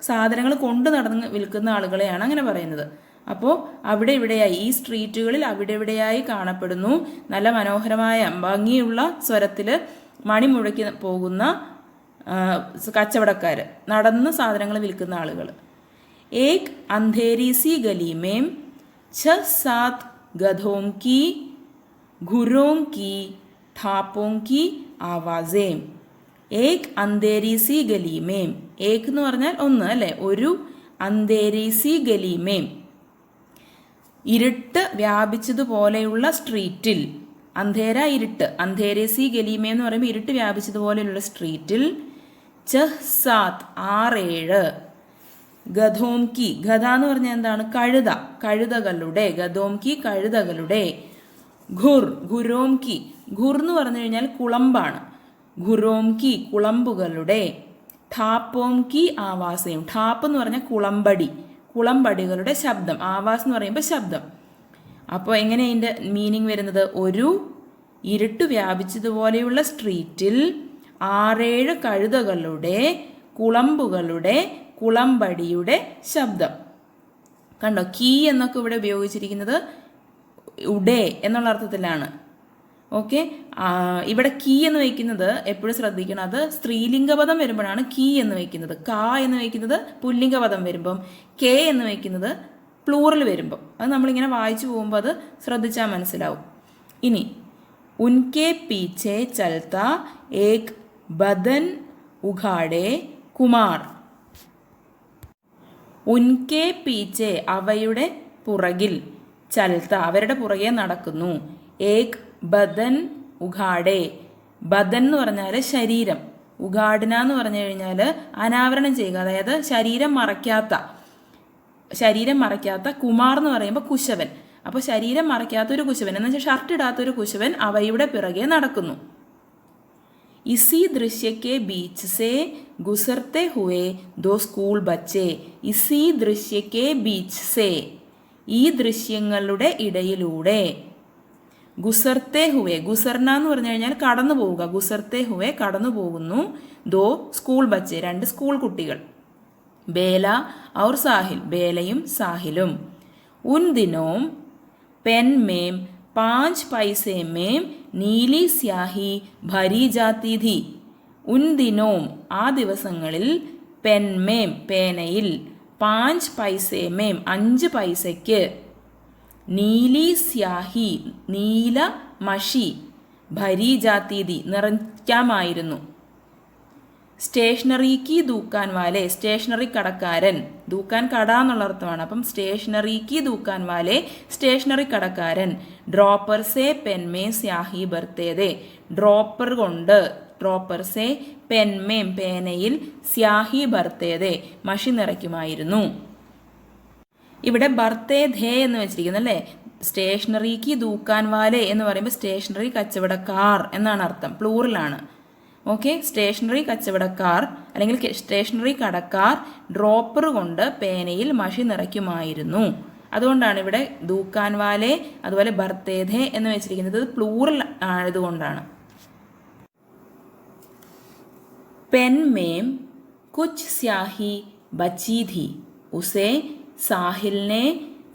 സാധനങ്ങൾ കൊണ്ടു നടന്ന് വിൽക്കുന്ന ആളുകളെയാണ് അങ്ങനെ പറയുന്നത്. അപ്പോൾ അവിടെ ഇവിടെയായി, ഈ സ്ട്രീറ്റുകളിൽ അവിടെ ഇവിടെയായി കാണപ്പെടുന്നു നല്ല മനോഹരമായ ഭംഗിയുള്ള സ്വരത്തിൽ മണി മുഴക്കി പോകുന്ന കച്ചവടക്കാർ, നടന്ന് സാധനങ്ങൾ വിൽക്കുന്ന ആളുകൾ. ഏക് അന്ധേരി സി ഗലീമേം ഛ സാത് ഗധോം കി ഘുരോം കി ഠാപ്പോം കി ആവാസേം. ഏക് അന്ധേരി സി ഗലീമേം. ഏക് എന്ന് പറഞ്ഞാൽ ഒന്ന് അല്ലേ? ഒരു. അന്ധേരി സി ഗലീമേം ഇരുട്ട് വ്യാപിച്ചതുപോലെയുള്ള സ്ട്രീറ്റിൽ. അന്ധേര ഇരുട്ട്. അന്ധേരെ സി ഗലീമേ എന്ന് പറയുമ്പോൾ ഇരുട്ട് വ്യാപിച്ചതുപോലെയുള്ള സ്ട്രീറ്റിൽ. ചഹ് സാത്ത് 6-7. ഗധോം കി. ഗധ എന്ന് പറഞ്ഞാൽ എന്താണ്? കഴുത. കഴുതകളുടെ. ഗധോം കി കഴുതകളുടെ. ഘുർ. ഘുരോം കി. ഘുർ എന്ന് പറഞ്ഞു കഴിഞ്ഞാൽ കുളമ്പാണ്. ഘുരോം കി കുളമ്പുകളുടെ. ഠാപ്പോം കി ആവാസയും. ഠാപ്പ് എന്ന് പറഞ്ഞാൽ കുളമ്പടി. കുളമ്പടികളുടെ ശബ്ദം. ആവാസ് എന്ന് പറയുമ്പോൾ ശബ്ദം. അപ്പോൾ എങ്ങനെ അതിൻ്റെ മീനിങ് വരുന്നത്? ഒരു ഇരുട്ട് വ്യാപിച്ചതുപോലെയുള്ള സ്ട്രീറ്റിൽ 6-7 കഴുതകളുടെ കുളമ്പുകളുടെ കുളമ്പടിയുടെ ശബ്ദം. കണ്ടോ? കീ എന്നൊക്കെ ഇവിടെ ഉപയോഗിച്ചിരിക്കുന്നത് ഉഡേ എന്നുള്ള അർത്ഥത്തിലാണ്. ഓക്കെ. ഇവിടെ കീ എന്ന് വയ്ക്കുന്നത് എപ്പോഴും ശ്രദ്ധിക്കണം, അത് സ്ത്രീലിംഗപദം വരുമ്പോഴാണ് കീ എന്ന് വയ്ക്കുന്നത്. കാ എന്ന് വയ്ക്കുന്നത് പുല്ലിംഗപദം വരുമ്പം, കെ എന്ന് വയ്ക്കുന്നത് പ്ലൂറൽ വരുമ്പം. അത് നമ്മളിങ്ങനെ വായിച്ചു പോകുമ്പോൾ അത് ശ്രദ്ധിച്ചാൽ മനസ്സിലാവും. ഇനി ഉൻകെ പീച്ചെ ചൽത്ത ഏക് ബദൻ ഉഘാടെ കുമാർ. ഉൻകെ പീച്ചെ അവയുടെ പുറകിൽ, ചൽത്ത അവരുടെ പുറകെ നടക്കുന്നു, ഏക് ബദൻ ഉഘാടെ. ബദൻ എന്ന് പറഞ്ഞാൽ ശരീരം, ഉഘാടന എന്ന് പറഞ്ഞു കഴിഞ്ഞാൽ അനാവരണം ചെയ്യുക, അതായത് ശരീരം മറയ്ക്കാത്ത. കുമാർ എന്ന് പറയുമ്പോൾ കുശവൻ. അപ്പോൾ ശരീരം മറയ്ക്കാത്തൊരു കുശവൻ എന്ന് വെച്ചാൽ ഷർട്ട് ഇടാത്തൊരു കുശവൻ അവയുടെ പിറകെ നടക്കുന്നു. ഇസി ദൃശ്യക്കെ ബീച്ച് സേ ഗുസർത്തെ ഹുവേ ദോ സ്കൂൾ ബച്ചേ. ഇസി ദൃശ്യക്കെ ബീച്ച് സേ ഈ ദൃശ്യങ്ങളുടെ ഇടയിലൂടെ. ഗുസർത്തെ ഹുവേ. ഗുസർന എന്ന് പറഞ്ഞു കഴിഞ്ഞാൽ കടന്നു പോവുക. ഗുസർത്തെ ഹുവേ കടന്നു പോകുന്നു. ദോ സ്കൂൾ ബച്ചേ 2 സ്കൂൾ കുട്ടികൾ. ബേല ഔർ സാഹിൽ ബേലയും സാഹിലും. ഉൻ ദിനോം പെൻ മേം 5 പൈസേ മേം നീലി സ്യാഹി ഭരി ജാത്തി ധി. ഉൻ ദിനോം ആ ദിവസങ്ങളിൽ, പെൻ മേം പേനയിൽ, 5 പൈസേ മേം 5 പൈസയ്ക്ക്, നീലി സ്യാഹി നീല മഷി, ഭരി ജാത്തി ധി നിറയ്ക്കാമായിരുന്നു. സ്റ്റേഷനറിക്ക് ദൂക്കാൻ വാലെ സ്റ്റേഷനറി കടക്കാരൻ. ദൂക്കാൻ കട എന്നുള്ള അർത്ഥമാണ്. അപ്പം സ്റ്റേഷനറിക്ക് ദൂക്കാൻ വാലെ സ്റ്റേഷനറി കടക്കാരൻ. ഡ്രോപ്പർ സേ പെൻമേ സ്യാഹി ബർത്തേതെ. ഡ്രോപ്പർ കൊണ്ട്, ഡ്രോപ്പർ സേ പെൻമേം പേനയിൽ, സ്യാഹി ബർത്തേതെ മഷി നിറയ്ക്കുമായിരുന്നു. ഇവിടെ ബർത്തേ ധേ എന്ന് വെച്ചിരിക്കുന്നു അല്ലേ. സ്റ്റേഷനറിക്ക് ദൂക്കാൻ വാലെ എന്ന് പറയുമ്പോൾ സ്റ്റേഷനറി കച്ചവടക്കാർ എന്നാണ് അർത്ഥം, പ്ലൂറലാണ്. ഓക്കെ, സ്റ്റേഷനറി കച്ചവടക്കാർ അല്ലെങ്കിൽ സ്റ്റേഷനറി കടക്കാർ ഡ്രോപ്പർ കൊണ്ട് പേനയിൽ മഷി നിറയ്ക്കുമായിരുന്നു. അതുകൊണ്ടാണ് ഇവിടെ ദൂക്കാൻ വാലെ അതുപോലെ ബർത്തേധെ എന്ന് വെച്ചിരിക്കുന്നത്. പ്ലൂറൽ ആയതുകൊണ്ടാണ്. पेन में कुछ स्याही बची थी, उसे साहिल ने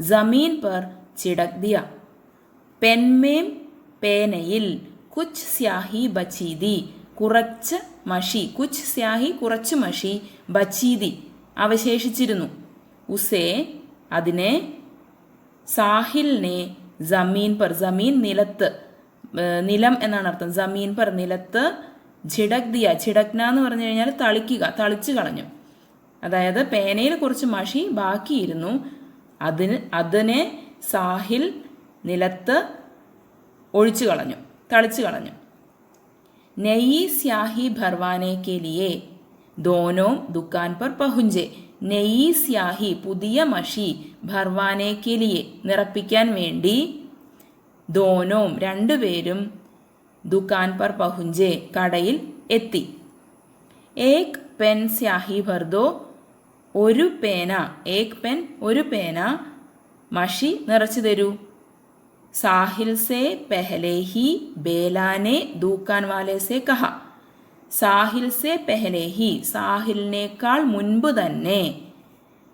जमीन पर छिड़क दिया. पेन में പേനയിൽ കുച്ച് സ്യാഹി ബച്ചീതി കുറച്ച് മഷി, കുച്ച് സ്യാഹി കുറച്ച് മഷി, ബച്ചീതി അവശേഷിച്ചിരുന്നു. ഉസേ അതിനെ, സാഹിലിനെ ജമീൻ പർ, ജമീൻ നിലത്ത്, നിലം എന്നാണ് അർത്ഥം, ജമീൻ പർ നിലത്ത്, ഝിടക് ദിയ, ഝിടക്ന എന്ന് പറഞ്ഞു കഴിഞ്ഞാൽ തളിക്കുക, തളിച്ചു കളഞ്ഞു. അതായത് പേനയിൽ കുറച്ച് മഷി ബാക്കിയിരുന്നു, അതിനെ സാഹിൽ നിലത്ത് ഒഴിച്ചു കളഞ്ഞു, തളിച്ചു കളഞ്ഞു. നയി സ്യാഹി ഭർവാനെ കെ ലിയെ ദോനോ ദുക്കാൻ പർ പഹുഞ്ചെ. നെയ്യ് സ്യാഹി പുതിയ മഷി, ഭർവാനെ കെ ലിയെ നിറപ്പിക്കാൻ വേണ്ടി, ദോനോം രണ്ടുപേരും, ദുക്കാൻ പർ പഹുഞ്ചെ കടയിൽ എത്തി. ഏക് പെൻ സ്യാഹി ഭർദോ ഒരു പേന, ഏക് പെൻ ഒരു പേന, മഷി നിറച്ചു തരൂ. സാഹിൽ സെ പെഹലെ ഹി ബേലാനെ ദൂക്കാൻ വാലെ സെ കഹ. സാഹിൽ സെ പെഹലെ ഹി സാഹിലിനേക്കാൾ മുൻപ് തന്നെ,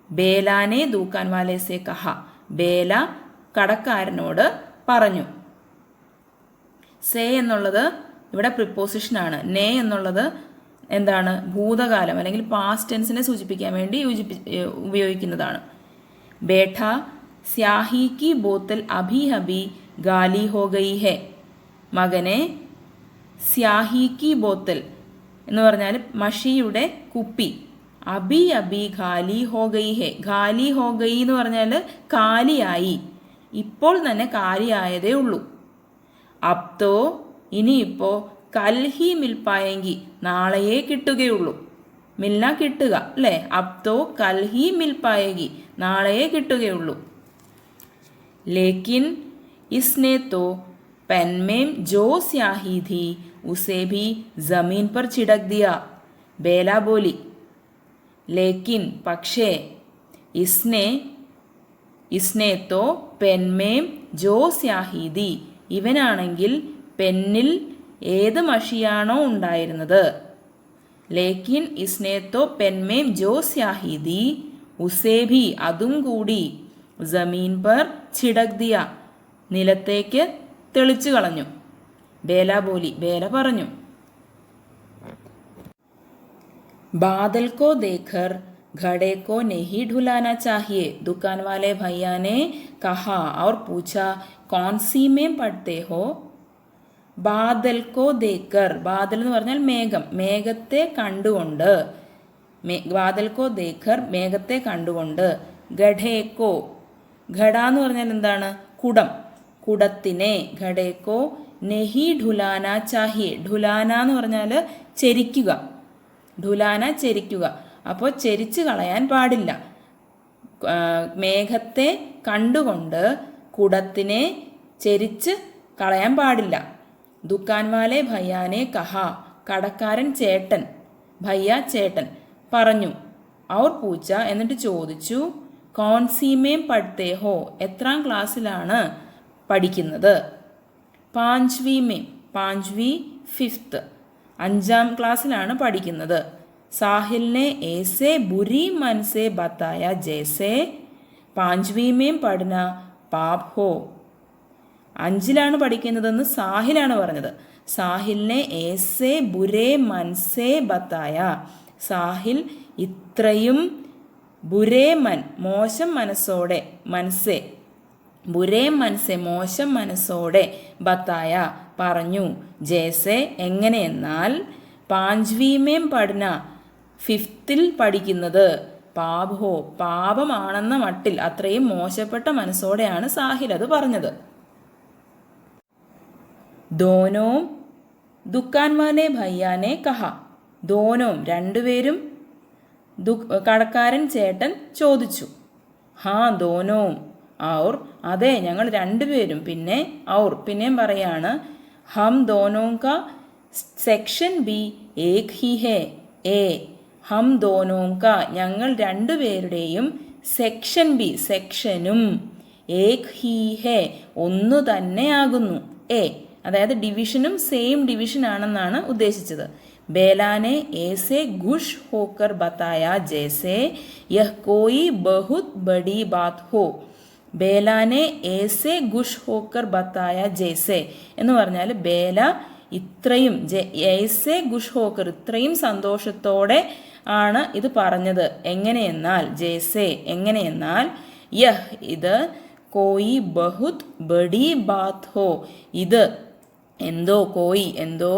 ബേലാനെ ദൂക്കാൻ വാലെ സെ കഹ ബേല കടക്കാരനോട് പറഞ്ഞു. സേ എന്നുള്ളത് ഇവിടെ പ്രിപ്പോസിഷനാണ്. നേ എന്നുള്ളത് എന്താണ്? ഭൂതകാലം അല്ലെങ്കിൽ പാസ്റ്റ് ടെൻസിനെ സൂചിപ്പിക്കാൻ വേണ്ടി ഉപയോഗിക്കുന്നതാണ്. ബേഠ സ്യാഹി കി ബോത്തൽ അഭി അഭി ഗാലി ഹോ ഗയി ഹെ. മകനെ, സ്യാഹി കി ബോത്തൽ എന്ന് പറഞ്ഞാൽ മഷിയുടെ കുപ്പി, അഭി അഭി ഖാലി ഹോ ഗയി ഹെ. ഖാലി ഹോ ഗയി എന്ന് പറഞ്ഞാൽ കാലിയായി, ഇപ്പോൾ തന്നെ കാലിയായതേ ഉള്ളൂ. അബ്തോ ഇനിയിപ്പോൾ, കൽഹി മിൽപ്പായെങ്കിൽ നാളെയേ കിട്ടുകയുള്ളൂ. മിൽന കിട്ടുക അല്ലേ? അബ്തോ കൽഹി മിൽപ്പായെങ്കി നാളെയേ കിട്ടുകയുള്ളൂ. ലേക്കിൻ इसने तो पेन में जो स्याही थी उसे भी जमीन पर छिड़क दिया. बेला बोली. लेकिन പക്ഷേ, इसने तो पेन में जो स्याही थी ഇവനാണെങ്കിൽ പെന്നിൽ ഏത് മഷിയാണോ ഉണ്ടായിരുന്നത്. ലേക്കിൻ इसने तो पेन में जो स्याही थी उसे भी അതും കൂടി ജമീൻ പർ छिड़क दिया നിലത്തേക്ക് തെളിച്ചു കളഞ്ഞു. ബേല ബോലി ബേല പറഞ്ഞു. बादल को देखकर घड़े को नहीं ढुलाना चाहिए, दुकान वाले भैया ने कहा और पूछा, कौन सी में पढ़ते हो? ബാദൽ കോ ദേക്കർ, ബാദൽ എന്ന് പറഞ്ഞാൽ മേഘം, മേഘത്തെ കണ്ടുകൊണ്ട്, ബാദൽ കോ ദേക്കർ മേഘത്തെ കണ്ടുകൊണ്ട്, ഘടേക്കോ, ഘട എന്ന് പറഞ്ഞാൽ എന്താണ്? കുടം, കുടത്തിനെ, ഘടേക്കോ നെഹി ഢുലാന ചാഹിയെ. ഢുലാന എന്ന് പറഞ്ഞാൽ ചെരിക്കുക, ഢുലാന ചെരിക്കുക. അപ്പോൾ ചെരിച്ച് കളയാൻ പാടില്ല. മേഘത്തെ കണ്ടുകൊണ്ട് കുടത്തിനെ ചെരിച്ച് കളയാൻ പാടില്ല. ദുക്കാൻ വാലെ ഭയ്യാനെ കഹ, കടക്കാരൻ ചേട്ടൻ, ഭയ്യ ചേട്ടൻ പറഞ്ഞു. ഔർ പൂച്ച എന്നിട്ട് ചോദിച്ചു, കോൺസീമേം പഠിത്തേ ഹോ, എത്രാം ക്ലാസ്സിലാണ് പഠിക്കുന്നത്? പാഞ്ച്വീമേം, പാഞ്ച്വി ഫിഫ്ത്ത്, 5ാം ക്ലാസ്സിലാണ് പഠിക്കുന്നത്. സാഹിലിനെ ഏസെ ബുരി മനസെ ബത്തായ ജേസെ പാഞ്ച്വീമേം പഠന പാപ് ഹോ. 5ലാണ് പഠിക്കുന്നതെന്ന് സാഹിലാണ് പറഞ്ഞത്. സാഹിലിനെ ഏസെ ബുരേ മനസേ ബത്തായ, സാഹിൽ ഇത്രയും ബുരേ മൻ മോശം മനസ്സോടെ, മനസ്സേ ബുരേ മനസ്സേ മോശം മനസ്സോടെ, ബത്തായ പറഞ്ഞു, ജേസെ എങ്ങനെയെന്നാൽ, പാഞ്ച്വീമേം പഠന 5th പഠിക്കുന്നത്, പാപോ പാപമാണെന്ന മട്ടിൽ അത്രയും മോശപ്പെട്ട മനസ്സോടെയാണ് സാഹിൽ അത് പറഞ്ഞത്. ദോനോം ദുക്കാൻ വാലെ ഭയ്യാനെ കഹ, ദോനോം രണ്ടുപേരും, കടക്കാരൻ ചേട്ടൻ ചോദിച്ചു. ഹാ ദോനോം, ഔർ അതെ ഞങ്ങൾ രണ്ടുപേരും, പിന്നെ ഔർ പിന്നെയും പറയാണ്, ഹം ദോനോം കാ സെക്ഷൻ ബി ഏക് ഹി ഹേ. എ ഹം ദോനോം കാ, ഞങ്ങൾ രണ്ടുപേരുടെയും സെക്ഷൻ ബി സെക്ഷനും ഏക് ഹി ഹേ ഒന്നു തന്നെയാകുന്നു. എ അതായത് ഡിവിഷനും സെയിം ഡിവിഷൻ ആണെന്നാണ് ഉദ്ദേശിച്ചത്. ബേലാനെ ഏസെ ഖുഷ് ഹോക്കർ ബതായ ജैसे यह कोई बहुत बड़ी बात हो. ബേലാനെ ഏസെ ഖുഷ് ഹോക്കർ ബതായ ജैसे എന്ന് പറഞ്ഞാൽ ബേല ഇത്രയും ഏസെ ഖുഷ് ഹോക്കർ ഇത്രയും സന്തോഷത്തോടെ ആണ് ഇത് പറഞ്ഞത്. എങ്ങനെയെന്നാൽ ജैसे എങ്ങനെയെന്നാൽ യഹ് ഇത് കോയി ബഹുത് ബഡി ബാത് ഹോ ഇത് എന്തോ കോയി എന്തോ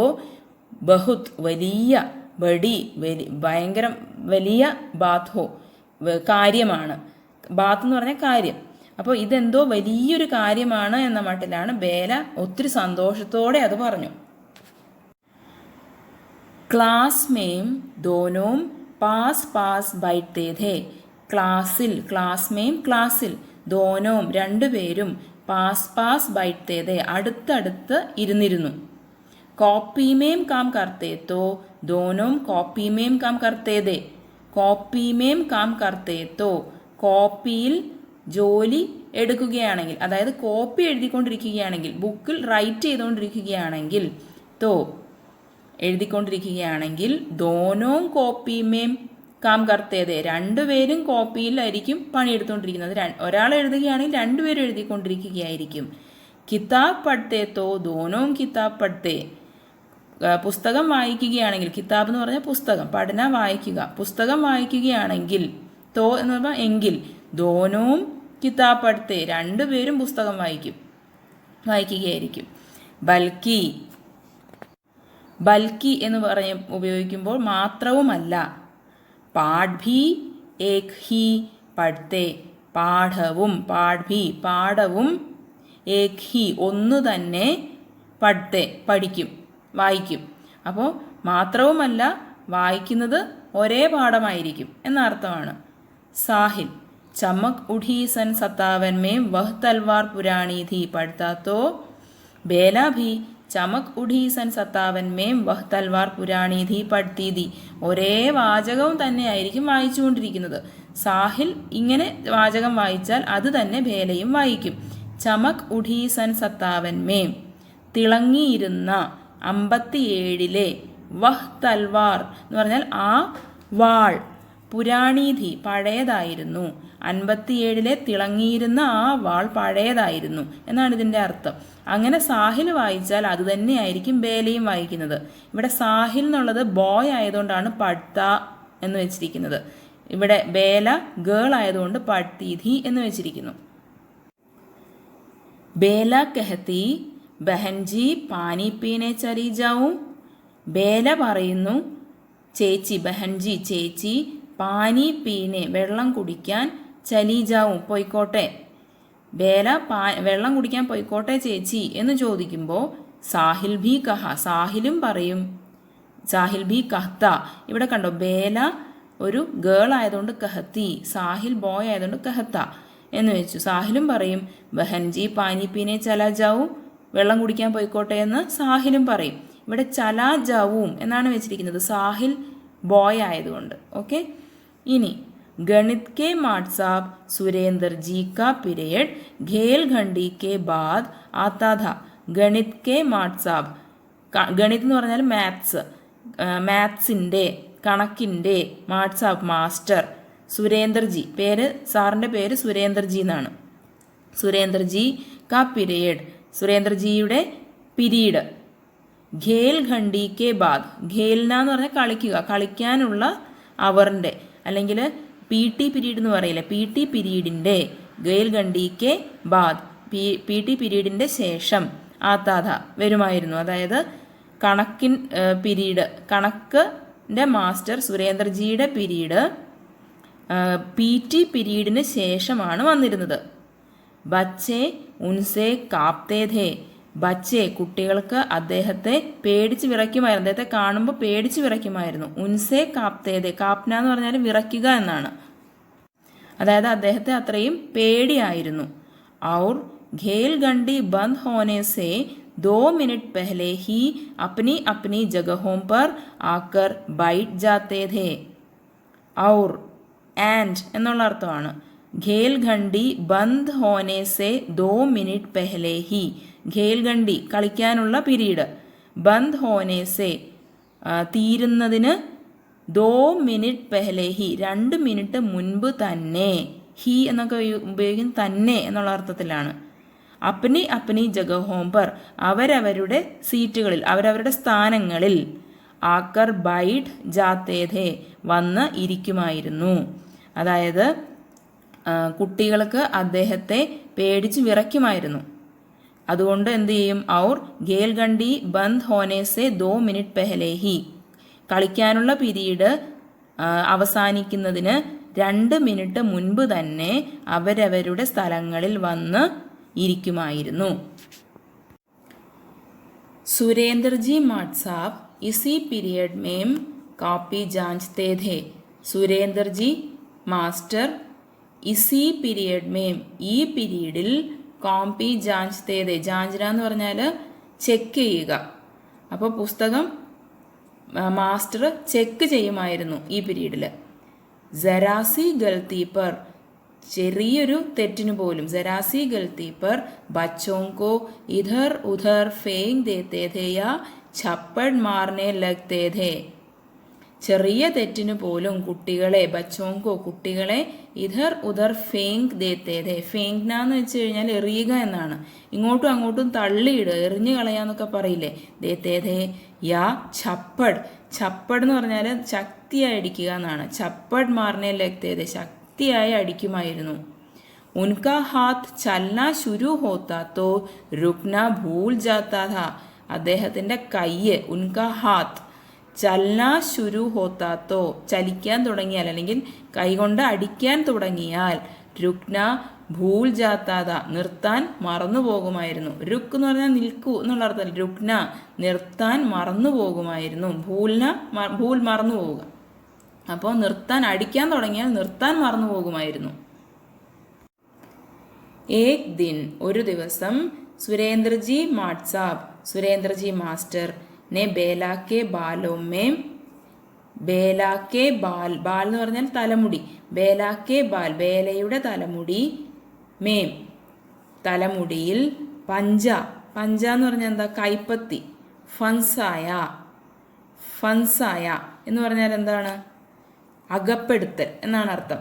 ബഹുത് വലിയ ബഡി ഭയങ്കര വലിയ ബാത് ഹോ കാര്യമാണ്. ബാത്ത് എന്ന് പറഞ്ഞാൽ കാര്യം. അപ്പോൾ ഇതെന്തോ വലിയൊരു കാര്യമാണ് എന്ന മട്ടിലാണ് ബേല ഒത്തിരി സന്തോഷത്തോടെ അത് പറഞ്ഞു. ക്ലാസ് മേം ദോനോം പാസ് പാസ് ബൈഠത്തെ ഥേ. ക്ലാസ്സിൽ ക്ലാസ് മേം ക്ലാസ്സിൽ ദോനോം രണ്ടുപേരും പാസ് പാസ് ബൈഠത്തെ ഥേ അടുത്തടുത്ത് ഇരുന്നിരുന്നു. कॉपी में काम करते तो दोनों कॉपी में काम करते थे. कॉपी में काम करते तो കോപ്പിയിൽ ജോലി എടുക്കുകയാണെങ്കിൽ അതായത് കോപ്പി എഴുതിക്കൊണ്ടിരിക്കുകയാണെങ്കിൽ ബുക്കിൽ റൈറ്റ് ചെയ്തുകൊണ്ടിരിക്കുകയാണെങ്കിൽ എഴുതിക്കൊണ്ടിരിക്കുകയാണെങ്കിൽ ദോനോ കോപ്പി മേം കാം കർത്തേതെ രണ്ടുപേരും കോപ്പിയിലായിരിക്കും പണിയെടുത്തുകൊണ്ടിരിക്കുന്നത്. ഒരാൾ എഴുതുകയാണെങ്കിൽ രണ്ടുപേരും എഴുതിക്കൊണ്ടിരിക്കുകയായിരിക്കും. കിതാബ് പഠത്തെ തോ ദോനോ കിതാബ് പഠത്തെ. പുസ്തകം വായിക്കുകയാണെങ്കിൽ കിതാബ് എന്ന് പറഞ്ഞാൽ പുസ്തകം, പഠന വായിക്കുക, പുസ്തകം വായിക്കുകയാണെങ്കിൽ തോ എന്ന് പറഞ്ഞാൽ എങ്കിൽ ദോനോം കിതാബ് പഠത്തെ രണ്ടുപേരും പുസ്തകം വായിക്കുകയായിരിക്കും. ബൽക്കി ബൽക്കി എന്ന് ഉപയോഗിക്കുമ്പോൾ മാത്രവുമല്ല. പാഠ് ഭി ഏക് ഹി പഠത്തെ പാഠവും പാഠവും ഏക് ഹി ഒന്നു തന്നെ പഠത്തെ പഠിക്കും വായിക്കും. അപ്പോൾ മാത്രവുമല്ല വായിക്കുന്നത് ഒരേ പാഠമായിരിക്കും എന്നർത്ഥമാണ്. സാഹിൽ ചമക് ഉഠി സൻ 57 में वह तलवार पुरानी थी पढ़ता तो बेला भी ചമക് ഉഠി സൻ 57 में वह तलवार पुरानी थी पढ़ती थी. ഒരേ വാചകവും തന്നെയായിരിക്കും വായിച്ചുകൊണ്ടിരിക്കുന്നത്. സാഹിൽ ഇങ്ങനെ വാചകം വായിച്ചാൽ അത് തന്നെ ബേലയും വായിക്കും. ചമക് ഉഠി സൻ 57 में തിളങ്ങിയിരുന്ന 57 വഹ് തൽവാർ എന്ന് പറഞ്ഞാൽ ആ വാൾ പുരാണീധി പഴയതായിരുന്നു. 57 തിളങ്ങിയിരുന്ന ആ വാൾ പഴയതായിരുന്നു എന്നാണ് ഇതിൻ്റെ അർത്ഥം. അങ്ങനെ സാഹിൽ വായിച്ചാൽ അത് തന്നെയായിരിക്കും ബേലയും വായിക്കുന്നത്. ഇവിടെ സാഹിൽ എന്നുള്ളത് ബോയ് ആയതുകൊണ്ടാണ് പഠ്ത എന്ന് വെച്ചിരിക്കുന്നത്. ഇവിടെ ബേല ഗേൾ ആയതുകൊണ്ട് പഠ്തീധി എന്ന് വെച്ചിരിക്കുന്നു. ബേല കഹത്തി ബഹൻജി പാനി പീനെ ചലി ജാവും. ബേല പറയുന്നു ചേച്ചി ബഹൻജി ചേച്ചി പാനി പീനെ വെള്ളം കുടിക്കാൻ ചലി ജാവും പോയിക്കോട്ടെ. ബേല വെള്ളം കുടിക്കാൻ പോയിക്കോട്ടെ ചേച്ചി എന്ന് ചോദിക്കുമ്പോൾ സാഹിൽ ഭി കഹ സാഹിലും പറയും. സാഹിൽ ഭി കഹ്ത ഇവിടെ കണ്ടോ ബേല ഒരു ഗേൾ ആയതുകൊണ്ട് കഹത്തി, സാഹിൽ ബോയ് ആയതുകൊണ്ട് കഹത്ത എന്ന് വെച്ചു. സാഹിലും പറയും ബഹൻജി പാനി പീനെ ചലാ ജാവും വെള്ളം കുടിക്കാൻ പോയിക്കോട്ടെ എന്ന് സാഹിലും പറയും. ഇവിടെ ചലാ ജാവും എന്നാണ് വെച്ചിരിക്കുന്നത് സാഹിൽ ബോയ് ആയതുകൊണ്ട്. ഓക്കെ, ഇനി गणित के माट साहब सुरेंद्र जी का पीरियड घेलघंडी के बाद आता था. गणित के माट साहब ഗണിത് എന്ന് പറഞ്ഞാൽ മാത്സിൻ്റെ കണക്കിൻ്റെ മാട്ട് സാബ് മാസ്റ്റർ സുരേന്ദർജി സാറിൻ്റെ പേര് സുരേന്ദർജി എന്നാണ്. സുരേന്ദർജി കാ പീരിയഡ് സുരേന്ദർജിയുടെ പിരീഡ് ഖേൽഘണ്ടി കെ ബാദ് ഖേൽന എന്ന് പറഞ്ഞാൽ കളിക്കാനുള്ള അവറിൻ്റെ അല്ലെങ്കിൽ PT പീരീഡ് എന്ന് പറയില്ല PT പീരീഡിൻ്റെ ഖേൽഘണ്ടി കെ ബാദ് PT പീരീഡിൻ്റെ ശേഷം ആത്താഥ വരുമായിരുന്നു. അതായത് കണക്കിൻ്റെ മാസ്റ്റർ സുരേന്ദർജിയുടെ പീരീഡ് PT പീരീഡിന് ശേഷമാണ് വന്നിരുന്നത്. ബച്ചെ ഉൻസെ കാപ്തേ ഥേ ബച്ചെ കുട്ടികൾക്ക് അദ്ദേഹത്തെ പേടിച്ച് വിറയ്ക്കുമായിരുന്നു. അദ്ദേഹത്തെ കാണുമ്പോൾ പേടിച്ച് വിറയ്ക്കുമായിരുന്നു. ഉൻസെ കാപ്തേ ഥേ കാപ്ന എന്ന് പറഞ്ഞാൽ വിറയ്ക്കുക എന്നാണ്. അതായത് അദ്ദേഹത്തെ അത്രയും പേടിയായിരുന്നു. ഔർ ഖേൽഘണ്ടി ബന്ദ് ഹോനെ സേ 2 मिनट पहले ही अपनी अपनी जगहों पर आकर बैठ जाते थे. और and എന്നുള്ള അർത്ഥമാണ്. ഖേൽഘണ്ടി ബന്ദ് ഹോനെ സെ 2 മിനിറ്റ് പെഹ്ലെ ഹി. ഖേൽഘണ്ടി കളിക്കാനുള്ള പീരീഡ്. ബന്ദ് ഹോനെ സെ തീരുന്നതിന് 2 മിനിറ്റ് പെഹ്ലെ ഹി 2 മിനിറ്റ് മുൻപ് തന്നെ. ഹി എന്നൊക്കെ ഉപയോഗിക്കുന്നത് തന്നെ എന്നുള്ള അർത്ഥത്തിലാണ്. അപ്നി അപ്നി ജഗഹോം പർ അവരവരുടെ സീറ്റുകളിൽ അവരവരുടെ സ്ഥാനങ്ങളിൽ ആക്കർ ബൈഠ് ജാത്തേധേ വന്ന് ഇരിക്കുമായിരുന്നു. അതായത് കുട്ടികൾക്ക് അദ്ദേഹത്തെ പേടിച്ച് വിറയ്ക്കുമായിരുന്നു. അതുകൊണ്ട് എന്ത് ചെയ്യും? ഔർ ഖേൽഘണ്ടി ബന്ദ് ഹോനെ സെ 2 മിനിറ്റ് പെഹ്ലെ ഹി കളിക്കാനുള്ള പീരീഡ് അവസാനിക്കുന്നതിന് 2 മിനിറ്റ് മുൻപ് തന്നെ അവരവരുടെ സ്ഥലങ്ങളിൽ വന്ന് ഇരിക്കുമായിരുന്നു. സുരേന്ദ്രജി മാട്ട് സാബ് ഇസി പീരിയഡ് മേം കാപ്പി ജാഞ്ചത്തെ ധേ. സുരേന്ദ്രജി മാസ്റ്റർ ഇസി പീരിയഡ് മേം ഈ പീരീഡിൽ കോപ്പി ജാഞ്ചത്തെ ധേ. ജാഞ്ചന എന്ന് പറഞ്ഞാൽ ചെക്ക് ചെയ്യുക. അപ്പോൾ പുസ്തകം മാസ്റ്റർ ചെക്ക് ചെയ്യുമായിരുന്നു ഈ പീരീഡിൽ. ജറാസി ഗൽത്തി പർ ചെറിയൊരു തെറ്റിനു പോലും ജറാസി ഗൽത്തി പർ ബച്ചോं को इधर उधर फेंक देते थे या छप्पड़ मारने लगते थे. ചെറിയ തെറ്റിനു പോലും കുട്ടികളെ ബച്ചോങ്കോ കുട്ടികളെ ഇധർ ഉധർ ഫേങ്ക് ദേത്തേ ധേ. ഫേങ്ക്ന എന്ന് വെച്ച് കഴിഞ്ഞാൽ എറിയുക എന്നാണ്. ഇങ്ങോട്ടും അങ്ങോട്ടും തള്ളിയിടുക, എറിഞ്ഞു കളയാന്നൊക്കെ പറയില്ലേ. ദേത്തേ ധേ യാ ഛപ്പഡ്. ഛപ്പഡ് എന്ന് പറഞ്ഞാൽ ശക്തിയായി അടിക്കുക എന്നാണ്. ഛപ്പഡ് മാർനെ ലഗ്തേ ധേ ശക്തിയായി അടിക്കുമായിരുന്നു. ഉൻകാ ഹാത്ത് ചലന ശുരു ഹോത്താ തോ രുക്ന ഭൂൽ ജാത്താ ഥാ. അദ്ദേഹത്തിൻ്റെ കയ്യ് ഉൻകാ ഹാത്ത് ചലന ശുരു ഹോത്താത്തോ ചലിക്കാൻ തുടങ്ങിയാൽ അല്ലെങ്കിൽ കൈകൊണ്ട് അടിക്കാൻ തുടങ്ങിയാൽ രുക്ന ഭൂൽ ജാത്താത നിർത്താൻ മറന്നു പോകുമായിരുന്നു. രുക്ക് എന്ന് പറഞ്ഞാൽ നിൽക്കൂ എന്നുള്ള അർത്ഥത്തിൽ രുക്ന നിർത്താൻ മറന്നു പോകുമായിരുന്നു. ഭൂൽ മറന്നു പോവുക. അപ്പോൾ നിർത്താൻ അടിക്കാൻ തുടങ്ങിയാൽ നിർത്താൻ മറന്നു പോകുമായിരുന്നു. ഏക് ദിൻ ഒരു ദിവസം സുരേന്ദ്രജി മാട്ട് സാബ് സുരേന്ദ്രജി മാസ്റ്റർ ने बेला के बालों में बेला के बाल बाल എന്ന് പറഞ്ഞാൽ തലമുടി बेला के बाल ബേലയുടെ തലമുടി മേം തലമുടിയിൽ പഞ്ച പഞ്ച എന്ന് പറഞ്ഞാൽ എന്താ കൈപ്പത്തി ഫൻസായ ഫൻസായ എന്ന് പറഞ്ഞാൽ എന്താണ് അകപ്പെടുത്തൽ എന്നാണ് അർത്ഥം.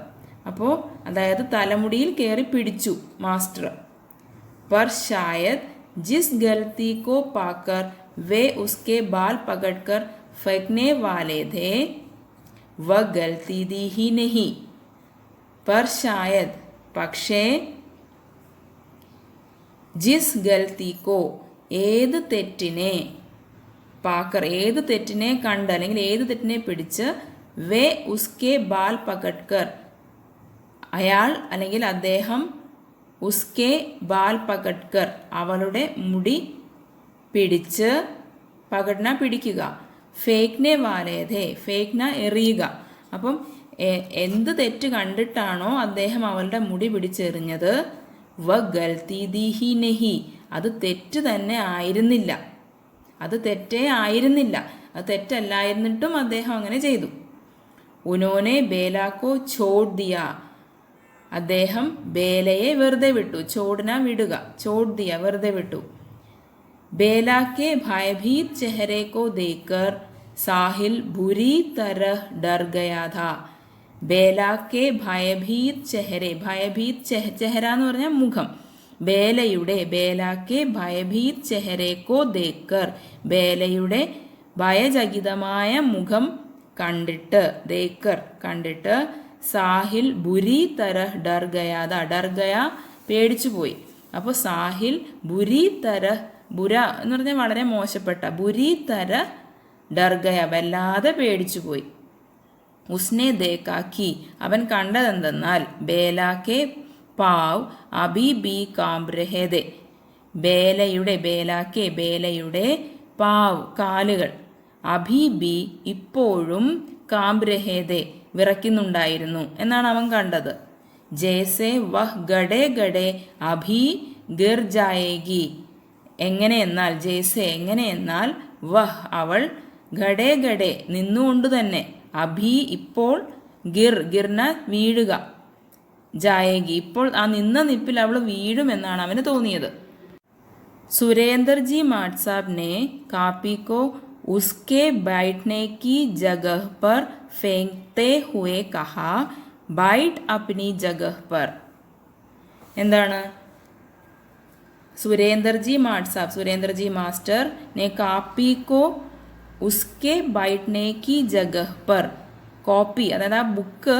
അപ്പോൾ അതായത് തലമുടിയിൽ കയറി പിടിച്ചു മാസ്റ്റർ. पर शायद जिस गलती को पाकर वे उसके बाल पकड़कर फेंकने वाले थे वह गलती दी ही नहीं. पर शायद പക്ഷേ ജിസ് ഗൽത്തിക്കോ ഏത് തെറ്റിനെ പാക്കർ ഏത് തെറ്റിനെ കണ്ട് അല്ലെങ്കിൽ ഏത് തെറ്റിനെ പിടിച്ച് വേ ഉസ്കെ ബാൽ പകഡ്കർ അയാൾ അല്ലെങ്കിൽ അദ്ദേഹം ഉസ്കെ ബാൽ പകഡ്കർ അവളുടെ മുടി പിടിച്ച് പകടന പിടിക്കുക ഫേക്നെ വാലേധേ ഫേക്ന എറിയുക. അപ്പം എന്ത് തെറ്റ് കണ്ടിട്ടാണോ അദ്ദേഹം അവളുടെ മുടി പിടിച്ചെറിഞ്ഞത് വ ഗൽത്തി ദീഹി നെഹി അത് തെറ്റ് തന്നെ ആയിരുന്നില്ല. അത് തെറ്റേ ആയിരുന്നില്ല. അത് തെറ്റല്ലായിരുന്നിട്ടും അദ്ദേഹം അങ്ങനെ ചെയ്തു. ഉനോനെ ബേലാക്കോ ഛോഡ് ദിയ അദ്ദേഹം ബേലയെ വെറുതെ വിട്ടു. ചോടിന വിടുക ഛോഡ് ദിയ വെറുതെ വിട്ടു. बेला के भयभीत चेहरे को देखकर साहिल बुरी तरह डर गया था. बेला के भयभीत चेहरे भयभीत चेहरा എന്ന് പറഞ്ഞാൽ മുഖം. ബേലയുടെ ബേലാക്കെ ഭയഭീത് ചെഹരേക്കോ ദേക്കർ ബേലയുടെ ഭയചകിതമായ മുഖം കണ്ടിട്ട് ദേക്കർ കണ്ടിട്ട് സാഹിൽ ബുരി തരഹ് ഡർ ഗയാത ഡർ ഗയ പേടിച്ചു പോയി. അപ്പോൾ സാഹിൽ ബുരി തരഹ് ബുര എന്ന് പറഞ്ഞാൽ വളരെ മോശപ്പെട്ട ബുരി തര ഡർഗയ വല്ലാതെ പേടിച്ചു പോയി. ഉസ്നെ ദേക്കാക്കി അവൻ കണ്ടതെന്തെന്നാൽ ബേലാക്കെ പാവ് അബി ബി കാംബ്രഹേദെ ബേലയുടെ ബേലാക്കെ ബേലയുടെ പാവ് കാലുകൾ അഭി ബി ഇപ്പോഴും കാംബ്രഹേദെ വിറയ്ക്കുന്നുണ്ടായിരുന്നു എന്നാണ് അവൻ കണ്ടത്. ജേസെ വഹ് ഗഡേ ഗഡേ അഭി ഗിർ ജായേഗി എങ്ങനെയെന്നാൽ ജേസെ എങ്ങനെയെന്നാൽ വഹ് അവൾ ഘടേ ഘടേ നിന്നുകൊണ്ട് തന്നെ അഭി ഇപ്പോൾ ഗിർന വീഴുക ജായേഗി ഇപ്പോൾ ആ നിന്ന നിപ്പിൽ അവൾ വീഴുമെന്നാണ് അവന് തോന്നിയത്. സുരേന്ദർജി മാട്ട് സാബ് ने कापी को उसके बैठने की जगह पर फेंकते हुए कहा बैठ अपनी जगह पर. എന്താണ്? സുരേന്ദർജി മാസ്റ്റർ ने कापी को उसके बैठने की जगह पर കോപ്പി അതായത് ആ ബുക്ക്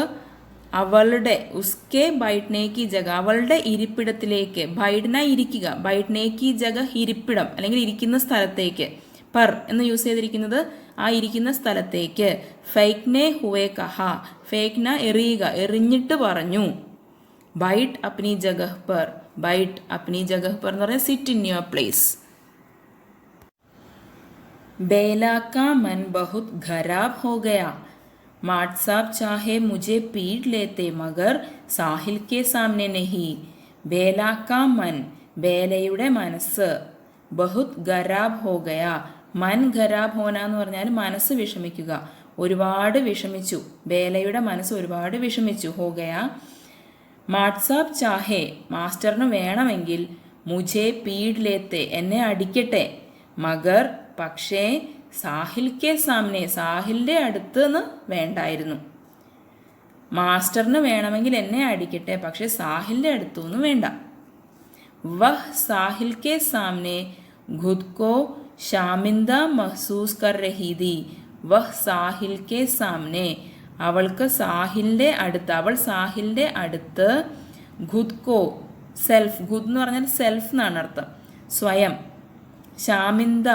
അവളുടെ ഉസ്കെ ബൈഠ്നേക്കി ജഗ അവളുടെ ഇരിപ്പിടത്തിലേക്ക് ബൈഠ്ന ഇരിക്കുക ബൈഠ്നേക്കി ജഗ ഇരിപ്പിടം അല്ലെങ്കിൽ ഇരിക്കുന്ന സ്ഥലത്തേക്ക് പർ എന്ന് യൂസ് ചെയ്തിരിക്കുന്നത് ആ ഇരിക്കുന്ന സ്ഥലത്തേക്ക് ഫേക്നെ ഹുവേ കഹ ഫേക്ന എറിയുക എറിഞ്ഞിട്ട് പറഞ്ഞു ബൈഠ് അപ്നി ജഗഹ് പർ ബൈഠ് അപ്നി ജഗഹ് പർ എന്ന് പറഞ്ഞാൽ സിറ്റ് ഇൻ യുവർ പ്ലേസ്. बेला का मन बहुत खराब हो गया. माट साहब चाहे मुझे पीट लेते मगर साहिल के सामने नहीं. बेला का मन ബേലയുടെ മനസ്സ് ബഹുത് ഖരാബ് ഹോ ഗയ മൻ ഖരാബ് ഹോന എന്ന് പറഞ്ഞാൽ മനസ്സ് വിഷമിക്കുക ഒരുപാട് വിഷമിച്ചു ബേലയുടെ മനസ്സ് ഒരുപാട് വിഷമിച്ചു ഹോ ഗയ. മാട്ട് സാബ് ചാഹെ മാസ്റ്ററിന് വേണമെങ്കിൽ മുझे പീഡ് ലേത്തെ എന്നെ അടിക്കട്ടെ മഗർ പക്ഷേ സാഹിൽ കെ സാമനെ സാഹിലിൻ്റെ അടുത്ത് നിന്ന് വേണ്ടായിരുന്നു. മാസ്റ്ററിന് വേണമെങ്കിൽ എന്നെ അടിക്കട്ടെ പക്ഷെ സാഹിലിൻ്റെ അടുത്തൊന്നും വേണ്ട. വഹ് സാഹിൽ കെ സാമനെ ഖുദ് കോ ഷാമിന്ദ മഹ്സൂസ് കർ രഹി थी. വഹ് സാഹിൽ കെ സാമനെ അവൾക്ക് സാഹിലിൻ്റെ അടുത്ത് അവൾ സാഹിലിൻ്റെ അടുത്ത് ഖുദ് കോ സെൽഫ് ഖുദ് എന്ന് പറഞ്ഞാൽ സെൽഫ് എന്നാണ് അർത്ഥം സ്വയം. ഷാമിന്ദ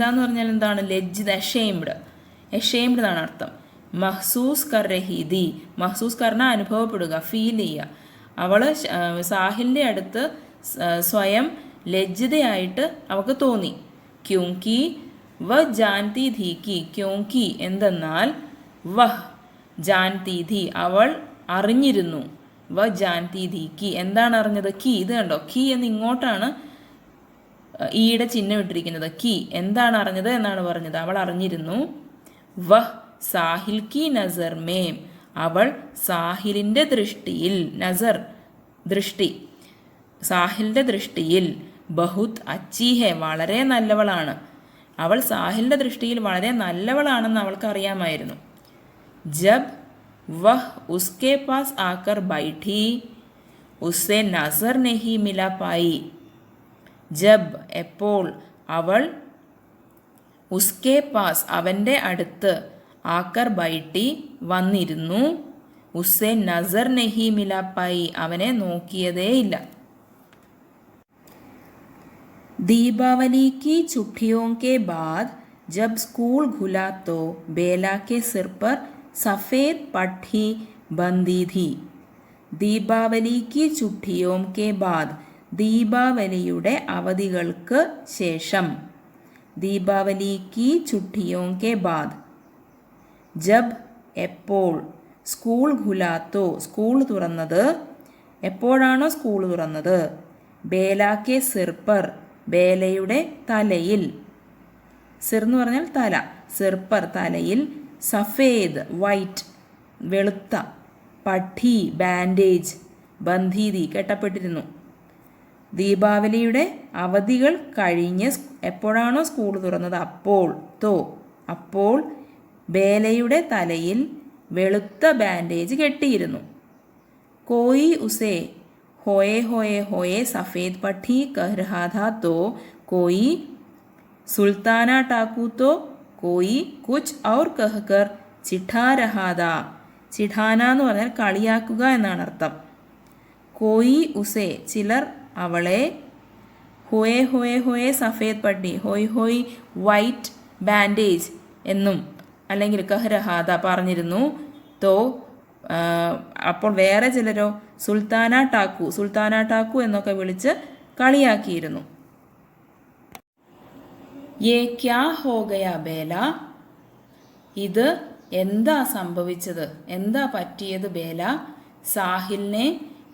എന്ന് പറഞ്ഞാൽ എന്താണ്? ലജ്ജിത എഷെയിംഡ് എന്നാണ് അർത്ഥം. മഹ്സൂസ് കർ രഹി थी മഹ്സൂസ് കർണ അനുഭവപ്പെടുക ഫീൽ ചെയ്യുക. അവൾ സാഹിലിൻ്റെ അടുത്ത് സ്വയം ലജ്ജിതയായിട്ട് അവൾക്ക് തോന്നി. ക്യോങ്കി വഹ് ജാൻതി ധി കി ക്യോങ്കി എന്തെന്നാൽ വഹ് ജാൻതി ധി അവൾ അറിഞ്ഞിരുന്നു. വഹ് ജാൻതി ധി കി എന്താണ് അറിഞ്ഞത്? കി ഇത് കണ്ടോ കി എന്ന് ഇങ്ങോട്ടാണ് ഈയുടെ ചിഹ്നം ഇട്ടിരിക്കുന്നത്. കി എന്താണ് അറിഞ്ഞത് എന്നാണ് പറഞ്ഞത്. അവൾ അറിഞ്ഞിരുന്നു. വഹ് സാഹിൽ കി നസർ മേം അവൾ സാഹിലിൻ്റെ ദൃഷ്ടിയിൽ നസർ ദൃഷ്ടി സാഹിലിൻ്റെ ദൃഷ്ടിയിൽ ബഹുത് അച്ചി ഹെ വളരെ നല്ലവളാണ്. അവൾ സാഹിലിൻ്റെ ദൃഷ്ടിയിൽ വളരെ നല്ലവളാണെന്ന് അവൾക്ക് അറിയാമായിരുന്നു. ജബ് വഹ് ഉസ്കെ പാസ് ആക്കർ ബൈഠി ഉസ്സെ നസർ നെഹി മില പായി. ജബ് എപ്പോൾ അവൾ ഉസ്കെ പാസ് അവൻ്റെ അടുത്ത് ആക്കർ ബൈട്ടി വന്നിരുന്നു ഉസ്സെ നസർ നെഹി മില പായി അവനെ നോക്കിയതേയില്ല. दीपावली की छुट्टियों के बाद जब स्कूल खुला तो बेला के सिर पर सफ़ेद पट्टी बंधी थी. दीपावली की छुट्टियों के बाद ദീപാവലിയുടെ അവധികൾക്ക് ശേഷം ദീപാവലി കി ചുട്ടിയോं के बाद ജബ് എപ്പോൾ സ്കൂൾ ഖുലാത്തോ സ്കൂൾ തുറന്നത് എപ്പോഴാണോ സ്കൂൾ തുറന്നത് ബേല കെ സിർ പർ ബേലയുടെ തലയിൽ സിർ എന്ന് പറഞ്ഞാൽ തല സിർപ്പർ തലയിൽ സഫേദ് വൈറ്റ് വെളുത്ത പഠി ബാൻഡേജ് ബന്ധീതി കെട്ടപ്പെട്ടിരുന്നു. ദീപാവലിയുടെ അവധികൾ കഴിഞ്ഞ് എപ്പോഴാണോ സ്കൂൾ തുറന്നത് അപ്പോൾ ബേലയുടെ തലയിൽ വെളുത്ത ബാൻഡേജ് കെട്ടിയിരുന്നു. കോയി ഉസേ ഹോയെ ഹോയെ ഹോയെ സഫേദ് പഠി കഹ രഹാ ഥാ തോ കോയി സുൽത്താന ടാക്കു തോ കോയി കുച്ച് ഔർ കഹ്കർ ചിഠാ രഹാ ഥാ. ചിഠാന എന്ന് പറഞ്ഞാൽ കളിയാക്കുക എന്നാണ് അർത്ഥം. കോയി ഉസേ ചിലർ അവളെ ഹോയെ ഹോയെ ഹോയെ സഫേദ് പഠി ഹോയ് ഹോയ് വൈറ്റ് ബാൻഡേജ് എന്നും അല്ലെങ്കിൽ കഹ് രഹാ ഥാ പറഞ്ഞിരുന്നു. തോ അപ്പോൾ വേറെ ചിലരോ സുൽത്താന ടാക്കു എന്നൊക്കെ വിളിച്ച് കളിയാക്കിയിരുന്നു. യേ ക്യാ ഹോ ഗയാ ബേല ഇത് എന്താ സംഭവിച്ചത് എന്താ പറ്റിയത് ബേല. സാഹിലിനെ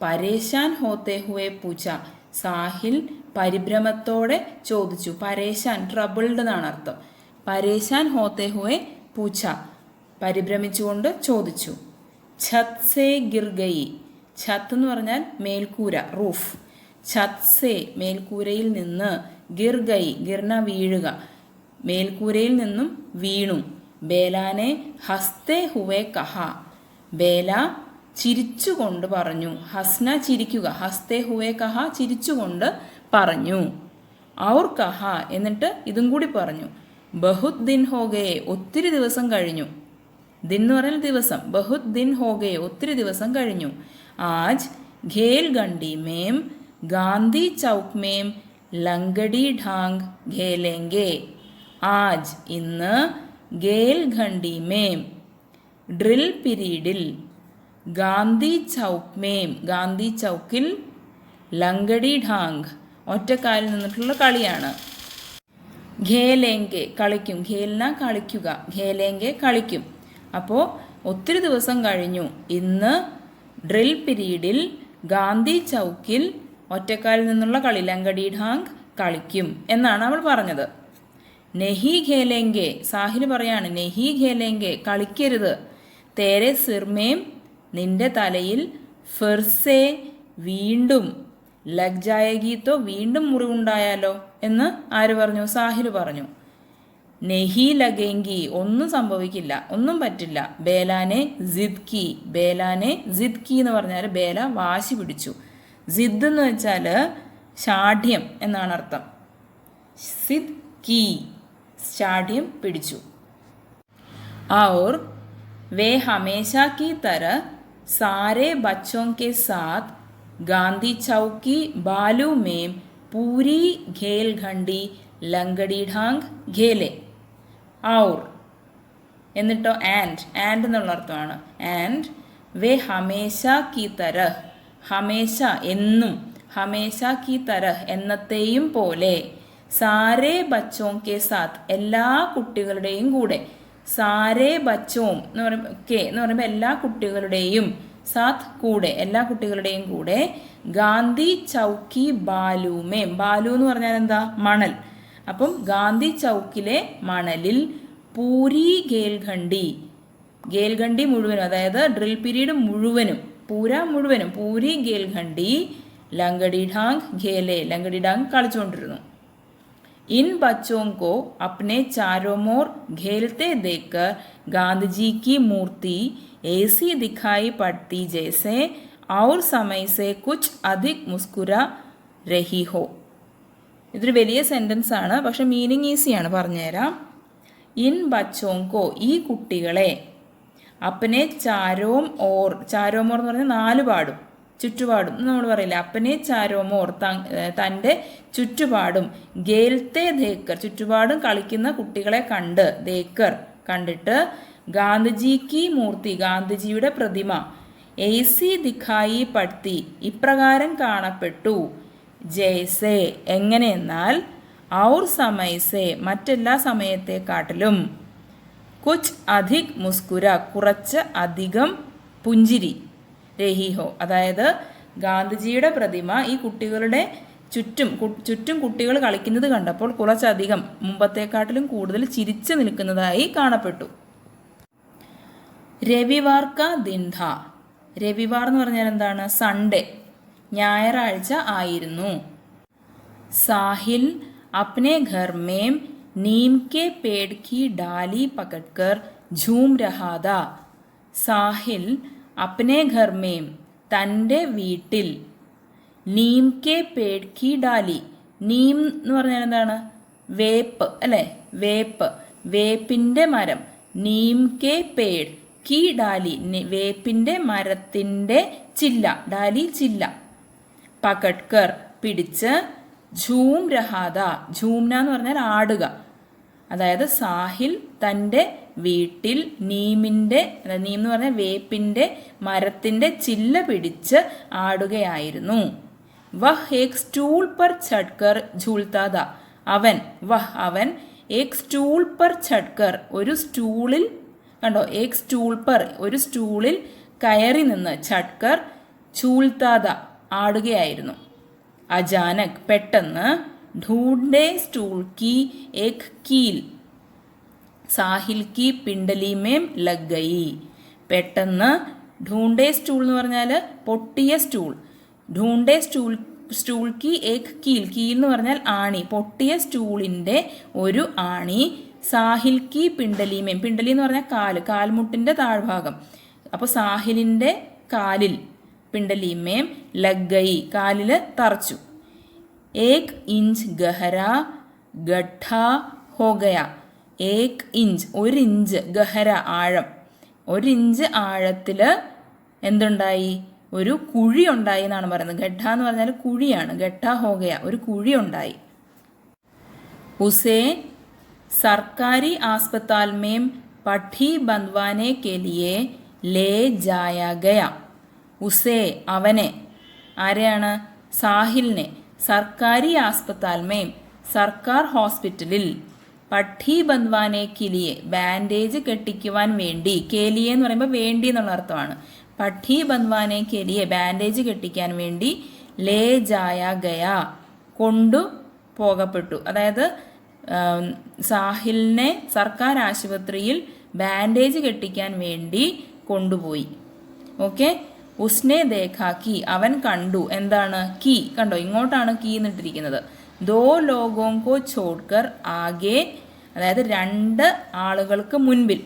പരേശാൻ ഹോത്തെ ഹുവേ പൂച്ച സാഹിൽ പരിഭ്രമത്തോടെ ചോദിച്ചു. പരേശാൻ ട്രബിൾഡ് എന്നാണ് അർത്ഥം. പരേശാൻ ഹോത്തെ ഹുവെ പൂച്ച, പരിഭ്രമിച്ചുകൊണ്ട് ചോദിച്ചു. ഛത് സേ ഗിർ ഗയി, ഛത്ത് എന്ന് പറഞ്ഞാൽ മേൽക്കൂര, റൂഫ്. ഛത് സേ മേൽക്കൂരയിൽ നിന്ന്, ഗിർ ഗയി ഗിർന വീഴുക, മേൽക്കൂരയിൽ നിന്നും വീണു. ബേലാനെ ഹസ്തേ ഹുവേ കഹ, ബേല ചിരിച്ചുകൊണ്ട് പറഞ്ഞു. ഹസ്ന ചിരിക്കുക, ഹസ്തേ ഹുവേ കഹ ചിരിച്ചുകൊണ്ട് പറഞ്ഞു. ഔർ കഹ എന്നിട്ട് ഇതും കൂടി പറഞ്ഞു. ബഹുത് ദിൻ ഹോഗയെ ഒത്തിരി ദിവസം കഴിഞ്ഞു. ദിൻ എന്ന് പറഞ്ഞാൽ ദിവസം. ബഹുത് ദിൻ ഹോഗയെ ഒത്തിരി ദിവസം കഴിഞ്ഞു. ആജ് ഖേൽ ഗണ്ടി മേം ഗാന്ധി ചൗക്ക് മേം ലങ്കടി ഢാങ് ഖേലേംഗെ. ആജ് ഇന്ന്, ഗേൽ ഘണ്ടി മേം ഡ്രിൽ പീരീഡിൽ, ഗാന്ധി ചൗക്ക് മേം ഗാന്ധി ചൗക്കിൽ, ലങ്കടി ഢാങ് ഒറ്റക്കാലിൽ നിന്നിട്ടുള്ള കളിയാണ്. ഖേലേംഗെ കളിക്കും, ഖേൽന കളിക്കുക, ഖേലേംഗെ കളിക്കും. അപ്പോൾ ഒത്തിരി ദിവസം കഴിഞ്ഞു, ഇന്ന് ഡ്രിൽ പീരീഡിൽ ഗാന്ധി ചൗക്കിൽ ഒറ്റക്കാലിൽ നിന്നുള്ള കളി ലങ്കടി ഢാങ് കളിക്കും എന്നാണ് അവൾ പറഞ്ഞത്. നെഹി ഖേലേംഗെ, സാഹിൽ പറയാണ് നെഹി ഖേലേംഗെ കളിക്കരുത്. തേരെ സിർമേം നിന്റെ തലയിൽ, ഫിർസേ വീണ്ടും, ലഗ് ജായഗീത്തോ വീണ്ടും മുറിവുണ്ടായാലോ എന്ന് ആര് പറഞ്ഞു? സാഹിൽ പറഞ്ഞു. നെഹി ലഗേങ്കി ഒന്നും സംഭവിക്കില്ല, ഒന്നും പറ്റില്ല. ബേലാനെ ജിദ് കി, ബേലാനെ ജിദ് കി എന്ന് പറഞ്ഞാൽ ബേല വാശി പിടിച്ചു. ജിദ് എന്ന് വെച്ചാൽ ഷാഠ്യം എന്നാണ് അർത്ഥം. സിദ് കി ഷാഠ്യം പിടിച്ചു. और वे हमेशा की तरह सारे बच्चों के साथ गांधी चौक की बालू में पूरी घेल घंटी लंगड़ी ढांग घेले. और എന്നിട്ടോ ആൻഡ് എന്നുള്ള അർത്ഥമാണ്. ആൻഡ് വേ ഹമേശ കി തരഹ്, ഹമേശ എന്നും, ഹമേശ കി തരഹ് എന്നത്തെയും പോലെ, സാരേ ബച്ചോം കെ സാത്ത് എല്ലാ കുട്ടികളുടെയും കൂടെ, സാരേ ബച്ചോം എന്ന് പറയുമ്പോൾ എല്ലാ കുട്ടികളുടെയും, സാത്ത് കൂടെ, എല്ലാ കുട്ടികളുടെയും കൂടെ, ഗാന്ധി ചൗക്കി ബാലൂമേം, ബാലു എന്ന് പറഞ്ഞാൽ എന്താ? മണൽ. അപ്പം ഗാന്ധി ചൗക്കിലെ മണലിൽ, പൂരി ഗേൽഘണ്ടി, ഗേൽഘണ്ടി മുഴുവനും, അതായത് ഡ്രിൽ പീരീഡ് മുഴുവനും, പൂര മുഴുവനും, പൂരി ഗേൽഘണ്ടി ലങ്കടി ഢാങ് ഖേലെ, ലങ്കടി ഢാങ് കളിച്ചുകൊണ്ടിരുന്നു. इन बच्चों को अपने चारों ओर घेलते देखकर गांधी जी की मूर्ति ऐसी दिखाई पड़ती जैसे और समय से कुछ अधिक मुस्कुरा रही हो. ഇതൊരു വലിയ സെൻറ്റൻസ് ആണ്, പക്ഷെ മീനിങ് ഈസിയാണ്, പറഞ്ഞുതരാം. ഇൻ ബച്ചോങ്കോ ഈ കുട്ടികളെ, അപ്പനെ ചാരോം ഓർ, ചാരോം ഓർ എന്ന് പറഞ്ഞാൽ നാല് പാടും, ചുറ്റുപാടും നമ്മൾ പറയില്ല. അപ്പനെ ചാരോമോർ തൻ്റെ ചുറ്റുപാടും, ഗേൽത്തെ ദേക്കർ ചുറ്റുപാടും കളിക്കുന്ന കുട്ടികളെ കണ്ട്, ദേക്കർ കണ്ടിട്ട്, ഗാന്ധിജിക്ക് മൂർത്തി ഗാന്ധിജിയുടെ പ്രതിമ, എയ്സി ദിഖായി പടുത്തി ഇപ്രകാരം കാണപ്പെട്ടു, ജയ്സെ എങ്ങനെയെന്നാൽ, ഔർ സമയസെ മറ്റെല്ലാ സമയത്തെക്കാട്ടിലും, കുച്ച് അധിക് മുസ്കുര കുറച്ച് അധികം പുഞ്ചിരി, രഹിഹോ അതായത് ഗാന്ധിജിയുടെ പ്രതിമ ഈ കുട്ടികളുടെ ചുറ്റും കുട്ടികൾ കളിക്കുന്നത് കണ്ടപ്പോൾ കുറച്ചധികം മുമ്പത്തെക്കാട്ടിലും കൂടുതൽ ചിരിച്ചു നിൽക്കുന്നതായി കാണപ്പെട്ടു. രവിവാർ കാ ദിൻ ഥാ, രവിവാർ എന്ന് പറഞ്ഞാൽ എന്താണ്? സൺഡേ, ഞായറാഴ്ച ആയിരുന്നു. സാഹിൽ അപ്നെ ഘർ മേം നീം കെ പേട് കി ഡാലി പകഡ്കർ ഝൂം രഹാ താ. സാഹിൽ അപ്നെ ഘർ മേം തൻ്റെ വീട്ടിൽ, നീം കെ പേട് കി ഡാലി, നീം എന്ന് പറഞ്ഞാൽ എന്താണ്? വേപ്പ് അല്ലേ? വേപ്പ്, വേപ്പിൻ്റെ മരം. നീം കെ പേട് കി ഡാലി വേപ്പിൻ്റെ മരത്തിൻ്റെ ചില്ല, ഡാലി ചില്ല. പകഡ്കർ പിടിച്ച്, ഝൂം രഹാത ഝൂംന എന്ന് പറഞ്ഞാൽ ആടുക. അതായത് സാഹിൽ തൻ്റെ വീട്ടിൽ നീം എന്ന് പറഞ്ഞാൽ വേപ്പിൻ്റെ മരത്തിൻ്റെ ചില്ല പിടിച്ച് ആടുകയായിരുന്നു. വഹ് ഏക് സ്റ്റൂൾ പർ ഛട്കർ ഝൂൽത്താത, അവൻ ഏക് സ്റ്റൂൾ പർ ഛട്കർ ഒരു സ്റ്റൂളിൽ, കണ്ടോ, ഏക് സ്റ്റൂൾ പർ ഒരു സ്റ്റൂളിൽ കയറി നിന്ന്, ഛട്കർ ഝൂൽത്താത ആടുകയായിരുന്നു. അചാനക് പെട്ടെന്ന് ढूंढे स्टूल की एक कील സാഹിൽ കി പിണ്ടലി മേം ലഗ് ഗയി. പെട്ടെന്ന് ഢൂണ്ടേ സ്റ്റൂൾ എന്ന് പറഞ്ഞാൽ പൊട്ടിയ സ്റ്റൂൾ. ഢൂണ്ടേ സ്റ്റൂൾ കി ഏക് കീൽ. കീൽ എന്ന് പറഞ്ഞാൽ ആണി. പൊട്ടിയ സ്റ്റൂളിൻ്റെ ഒരു ആണി സാഹിൽ കി പിണ്ടലി മേം. പിണ്ടലി എന്ന് പറഞ്ഞാൽ കാല്, കാൽമുട്ടിൻ്റെ താഴ്ഭാഗം. അപ്പോൾ സാഹിലിൻ്റെ കാലിൽ പിണ്ടലി മേം ലഗ് ഗയി, കാലിൽ തറച്ചു. ഏക് ഇഞ്ച് ഗഹര ഗഡ്ഢ ഹോ ഗയാ. ഏക് ഇഞ്ച്, ഒരു ഇഞ്ച്, ഗഹര ആഴം, ഒരു ഇഞ്ച് ആഴത്തിൽ എന്തുണ്ടായി? ഒരു കുഴി ഉണ്ടായി എന്നാണ് പറയുന്നത്. ഗഡ്ഢ എന്ന് പറഞ്ഞാൽ കുഴിയാണ്. ഗഡ്ഢ ഹോഗയ, ഒരു കുഴി ഉണ്ടായി. ഉസേ സർക്കാരി ആസ്പത്താൽ മേം പഠി ബന്ദ്വാനെ കെ ലിയെ ലേ ജായ ഗയ. ഉസേ അവനെ, ആരെയാണ്? സാഹിലിനെ. സർക്കാരി ആസ്പത്താൽ മേം സർക്കാർ ഹോസ്പിറ്റലിൽ പഠി ബന്ദ്വാനെ കിലിയെ ബാൻഡേജ് കെട്ടിക്കുവാൻ വേണ്ടി. കേലിയെ എന്ന് പറയുമ്പോൾ വേണ്ടി എന്നുള്ള അർത്ഥമാണ്. പഠി ബന്ദ്വാനെ കെലിയെ ബാൻഡേജ് കെട്ടിക്കാൻ വേണ്ടി ലേ ജായ ഗയ കൊണ്ടു പോകപ്പെട്ടു. അതായത് സാഹിലിനെ സർക്കാർ ആശുപത്രിയിൽ ബാൻഡേജ് കെട്ടിക്കാൻ വേണ്ടി കൊണ്ടുപോയി. ഓക്കെ. ഉസ്നെ ദേഖാ കി അവൻ കണ്ടു. എന്താണ്? കീ കണ്ടോ? ഇങ്ങോട്ടാണ് കീ എന്നിട്ടിരിക്കുന്നത്. ദോ ലോഗോങ്കോ ചോഡ്കർ ആകെ, അതായത് രണ്ട് ആളുകൾക്ക് മുൻപിൽ.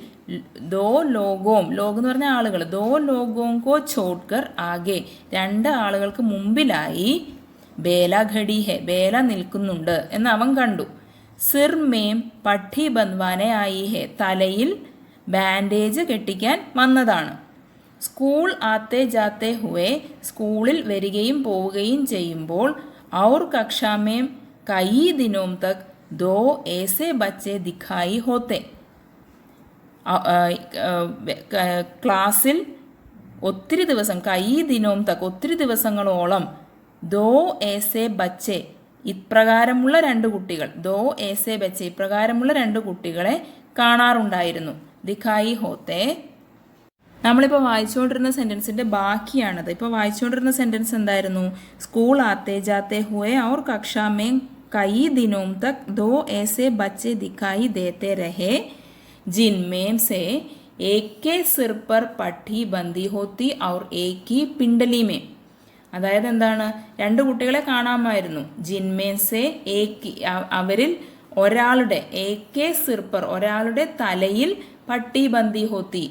ദോ ലോഗോം, ലോഗ് എന്ന് പറഞ്ഞ ആളുകൾ. ദോ ലോഗോങ്കോ ചോഡ്കർ ആകെ, രണ്ട് ആളുകൾക്ക് മുമ്പിലായി ബേല ഘടി ഹെ, ബേല നിൽക്കുന്നുണ്ട് എന്ന് അവൻ കണ്ടു. സിർ മേം പഠി ബന്ദ്വാനെ ആയി ഹെ, തലയിൽ ബാൻഡേജ് കെട്ടിക്കാൻ വന്നതാണ്. സ്കൂൾ ആത്തെ ജാത്തെ ഹുവേ, സ്കൂളിൽ വരികയും പോവുകയും ചെയ്യുമ്പോൾ. ഔർ കക്ഷാമേം കയി ദിനോം തക് ദോ ഏസെ ബच्चे ദിഖായി ഹോത്തെ. ക്ലാസ്സിൽ ഒത്തിരി ദിവസം, കയി ദിനോം തക് ഒത്തിരി ദിവസങ്ങളോളം, ദോ ഏസെ ബच्चे ഇപ്രകാരമുള്ള രണ്ട് കുട്ടികൾ, ദോ ഏസെ ബच्चे ഇപ്രകാരമുള്ള രണ്ട് കുട്ടികളെ കാണാറുണ്ടായിരുന്നു. ദിഖായി ഹോത്തെ. നമ്മളിപ്പോൾ വായിച്ചുകൊണ്ടിരുന്ന സെൻറ്റൻസിൻ്റെ ബാക്കിയാണത്. ഇപ്പോൾ വായിച്ചുകൊണ്ടിരുന്ന സെൻറ്റൻസ് എന്തായിരുന്നു? സ്കൂൾ ആത്തെ ജാത്തെ ഹുവേ ഔർ കക്ഷാ മേം കई दिनों तक दो ऐसे बच्चे दिखाई देते रहे जिनमें से एक के सिर पर पट्टी बंधी होती और एक की पिंडली में. അതായത് എന്താണ്? രണ്ട് കുട്ടികളെ കാണാമായിരുന്നു. ജിൻമേസെ ഏക്ക്, അവരിൽ ഒരാളുടെ, ഏക്കെ സിർപ്പർ ഒരാളുടെ തലയിൽ പട്ടി ബന്ദി ഹോത്തി,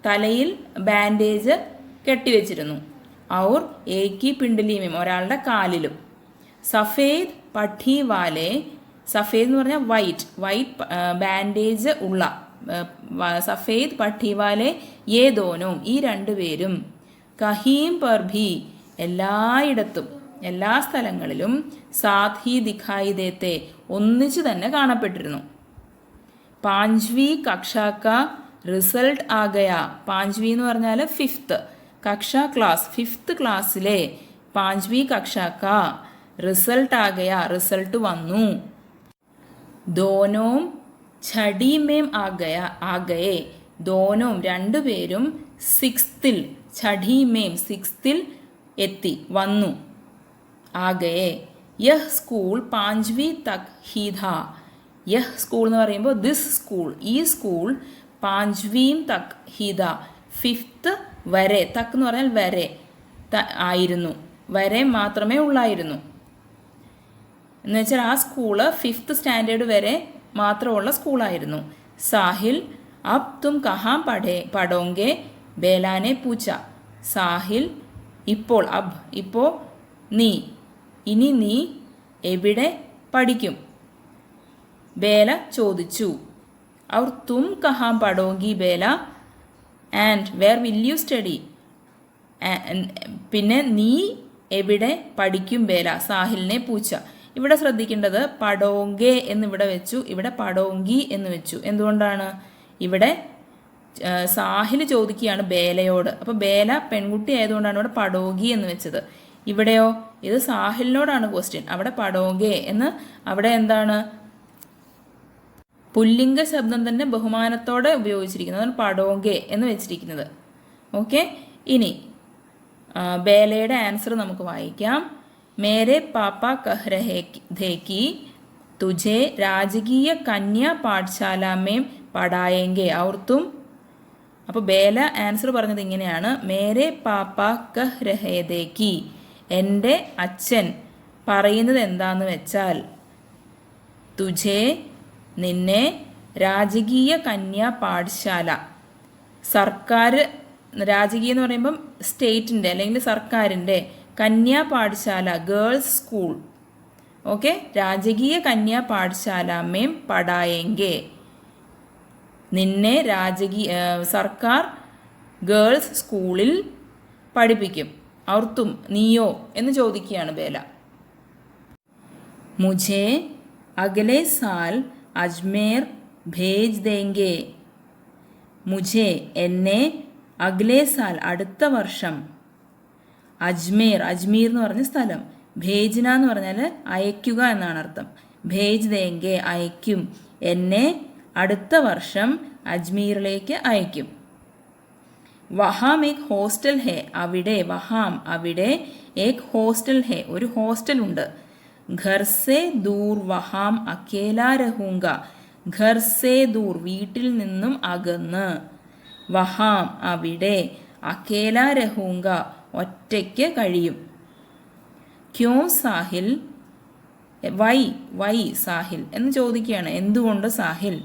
തലയിൽ ബാൻഡേജ് കെട്ടിവെച്ചിരുന്നു. ഔർ ഏക്കി പിണ്ടലിമേം ഒരാളുടെ കാലിലും. സഫേദ് പഠി വാലെ, സഫേദ് എന്ന് പറഞ്ഞാൽ വൈറ്റ്, വൈറ്റ് ബാൻഡേജ് ഉള്ള. സഫേദ് പഠി വാലെ യേ ദോനോം ഈ രണ്ടുപേരും. കഹീം പർ ഭി എല്ലായിടത്തും, എല്ലാ സ്ഥലങ്ങളിലും. സാത് ഹി ദിഖായി ദേത്തെ ഒന്നിച്ചു തന്നെ കാണപ്പെട്ടിരുന്നു. പാഞ്ച്വി കക്ഷാക്ക റിസൾട്ട് ആകയ, പാഞ്ച്വി എന്ന് പറഞ്ഞാൽ ഫിഫ്ത്ത്, കക്ഷ ക്ലാസ്, ഫിഫ്ത്ത് ക്ലാസ്സിലെ പാഞ്ച്വി കക്ഷാക്ക റിസൾട്ട് ആകയ റിസൾട്ട് വന്നു. ദോനോം ഛടി മേം ആകയെ, ദോനോം രണ്ടുപേരും സിക്സ്ത്തിൽ, ഛടി മേം സിക്സ്ത്തിൽ എത്തി, വന്നു. ആകയെ യഹ് school പാഞ്ച്വി Tak he Tha. യഹ് school എന്ന് പറയുമ്പോൾ ദിസ് സ്കൂൾ, ഈ സ്കൂൾ പാഞ്ച്വീം തക് ഹിത ഫിഫ്ത്ത് വരെ, തക്ക് എന്ന് പറഞ്ഞാൽ വരെ ആയിരുന്നു, വരെ മാത്രമേ ഉള്ളായിരുന്നു. എന്ന് വെച്ചാൽ ആ സ്കൂള് ഫിഫ്ത്ത് സ്റ്റാൻഡേർഡ് വരെ മാത്രമുള്ള സ്കൂളായിരുന്നു. സാഹിൽ അബ് തും കഹാം പഠോങ്കെ ബേലാനെ പൂച്ച. സാഹിൽ ഇപ്പോൾ, അബ് ഇപ്പോൾ, നീ, ഇനി നീ എവിടെ പഠിക്കും? ബേല ചോദിച്ചു. और तुम कहाँ पढ़ोगी बेला and where will you study? പിന്നെ നീ എവിടെ പഠിക്കും ബേല, സാഹിലിനെ പൂച്ച. ഇവിടെ ശ്രദ്ധിക്കേണ്ടത് പടോങ്കെ എന്നിവിടെ വെച്ചു, ഇവിടെ പടോങ്കി എന്ന് വെച്ചു. എന്തുകൊണ്ടാണ്? ഇവിടെ സാഹിൽ ചോദിക്കുകയാണ് ബേലയോട്. അപ്പോൾ ബേല പെൺകുട്ടി ആയതുകൊണ്ടാണ് ഇവിടെ പടോഗി എന്ന് വെച്ചത്. ഇവിടെയോ ഇത് സാഹിലിനോടാണ് ക്വസ്റ്റ്യൻ. അവിടെ പടോങ്കെ എന്ന്, അവിടെ എന്താണ്? പുല്ലിംഗ ശബ്ദം തന്നെ ബഹുമാനത്തോടെ ഉപയോഗിച്ചിരിക്കുന്നത്, അതാണ് പടോങ്കെ എന്ന് വെച്ചിരിക്കുന്നത്. ഓക്കെ. ഇനി ബേലയുടെ ആൻസർ നമുക്ക് വായിക്കാം. മേരെ പാപ്പ കഹ് രഹേ ധേ കി തുझे രാജകീയ കന്യാ പാഠശാല മേം പഠായേംഗെ ഔർ തും. അപ്പോൾ ബേല ആൻസർ പറഞ്ഞത് ഇങ്ങനെയാണ്: മേരെ പാപ്പ കഹ് രഹേ ധേ കി, എൻ്റെ അച്ഛൻ പറയുന്നത് എന്താന്ന് വെച്ചാൽ, തുझे നിന്നെ രാജകീയ കന്യാ പാഠശാല, സർക്കാർ, രാജകീയ എന്ന് പറയുമ്പം സ്റ്റേറ്റിൻ്റെ അല്ലെങ്കിൽ സർക്കാരിൻ്റെ, കന്യാ പാഠശാല ഗേൾസ് സ്കൂൾ, ഓക്കെ, രാജകീയ കന്യാ പാഠശാല മേം പഠായേംഗെ, നിന്നെ സർക്കാർ ഗേൾസ് സ്കൂളിൽ പഠിപ്പിക്കും. ഔർ തും, നീയോ എന്ന് ചോദിക്കുകയാണ് ബേല. മുझे അഗലെ സാൽ അജ്മേർ ഭേജ് ദേംഗെ, മുझे എന്നെ, അഗ്ലേ സാൽ അടുത്ത വർഷം, അജ്മീർ, അജ്മീർ എന്ന് പറഞ്ഞ സ്ഥലം, ഭേജ്ന എന്ന് പറഞ്ഞാൽ അയക്കുക എന്നാണ് അർത്ഥം. ഭേജ് ദേംഗെ അയക്കും, എന്നെ അടുത്ത വർഷം അജ്മീറിലേക്ക് അയക്കും. വഹാം ഏക് ഹോസ്റ്റൽ ഹേ, അവിടെ, വഹാം അവിടെ, ഏക് ഹോസ്റ്റൽ ഹേ ഒരു ഹോസ്റ്റൽ ഉണ്ട്. ഘർ സേ ദൂർ വഹാം അക്കേലാ രഹൂങ്ക, ഘർ സേ ദൂർ വീട്ടിൽ നിന്നും അകന്ന്, വഹാം അവിടെ, അക്കേലാ രഹൂങ്ക ഒറ്റയ്ക്ക് കഴിയും. ക്യോ സാഹിൽ, വൈ സാഹിൽ എന്ന് ചോദിക്കുകയാണ്, എന്തുകൊണ്ട് സാഹിൽ.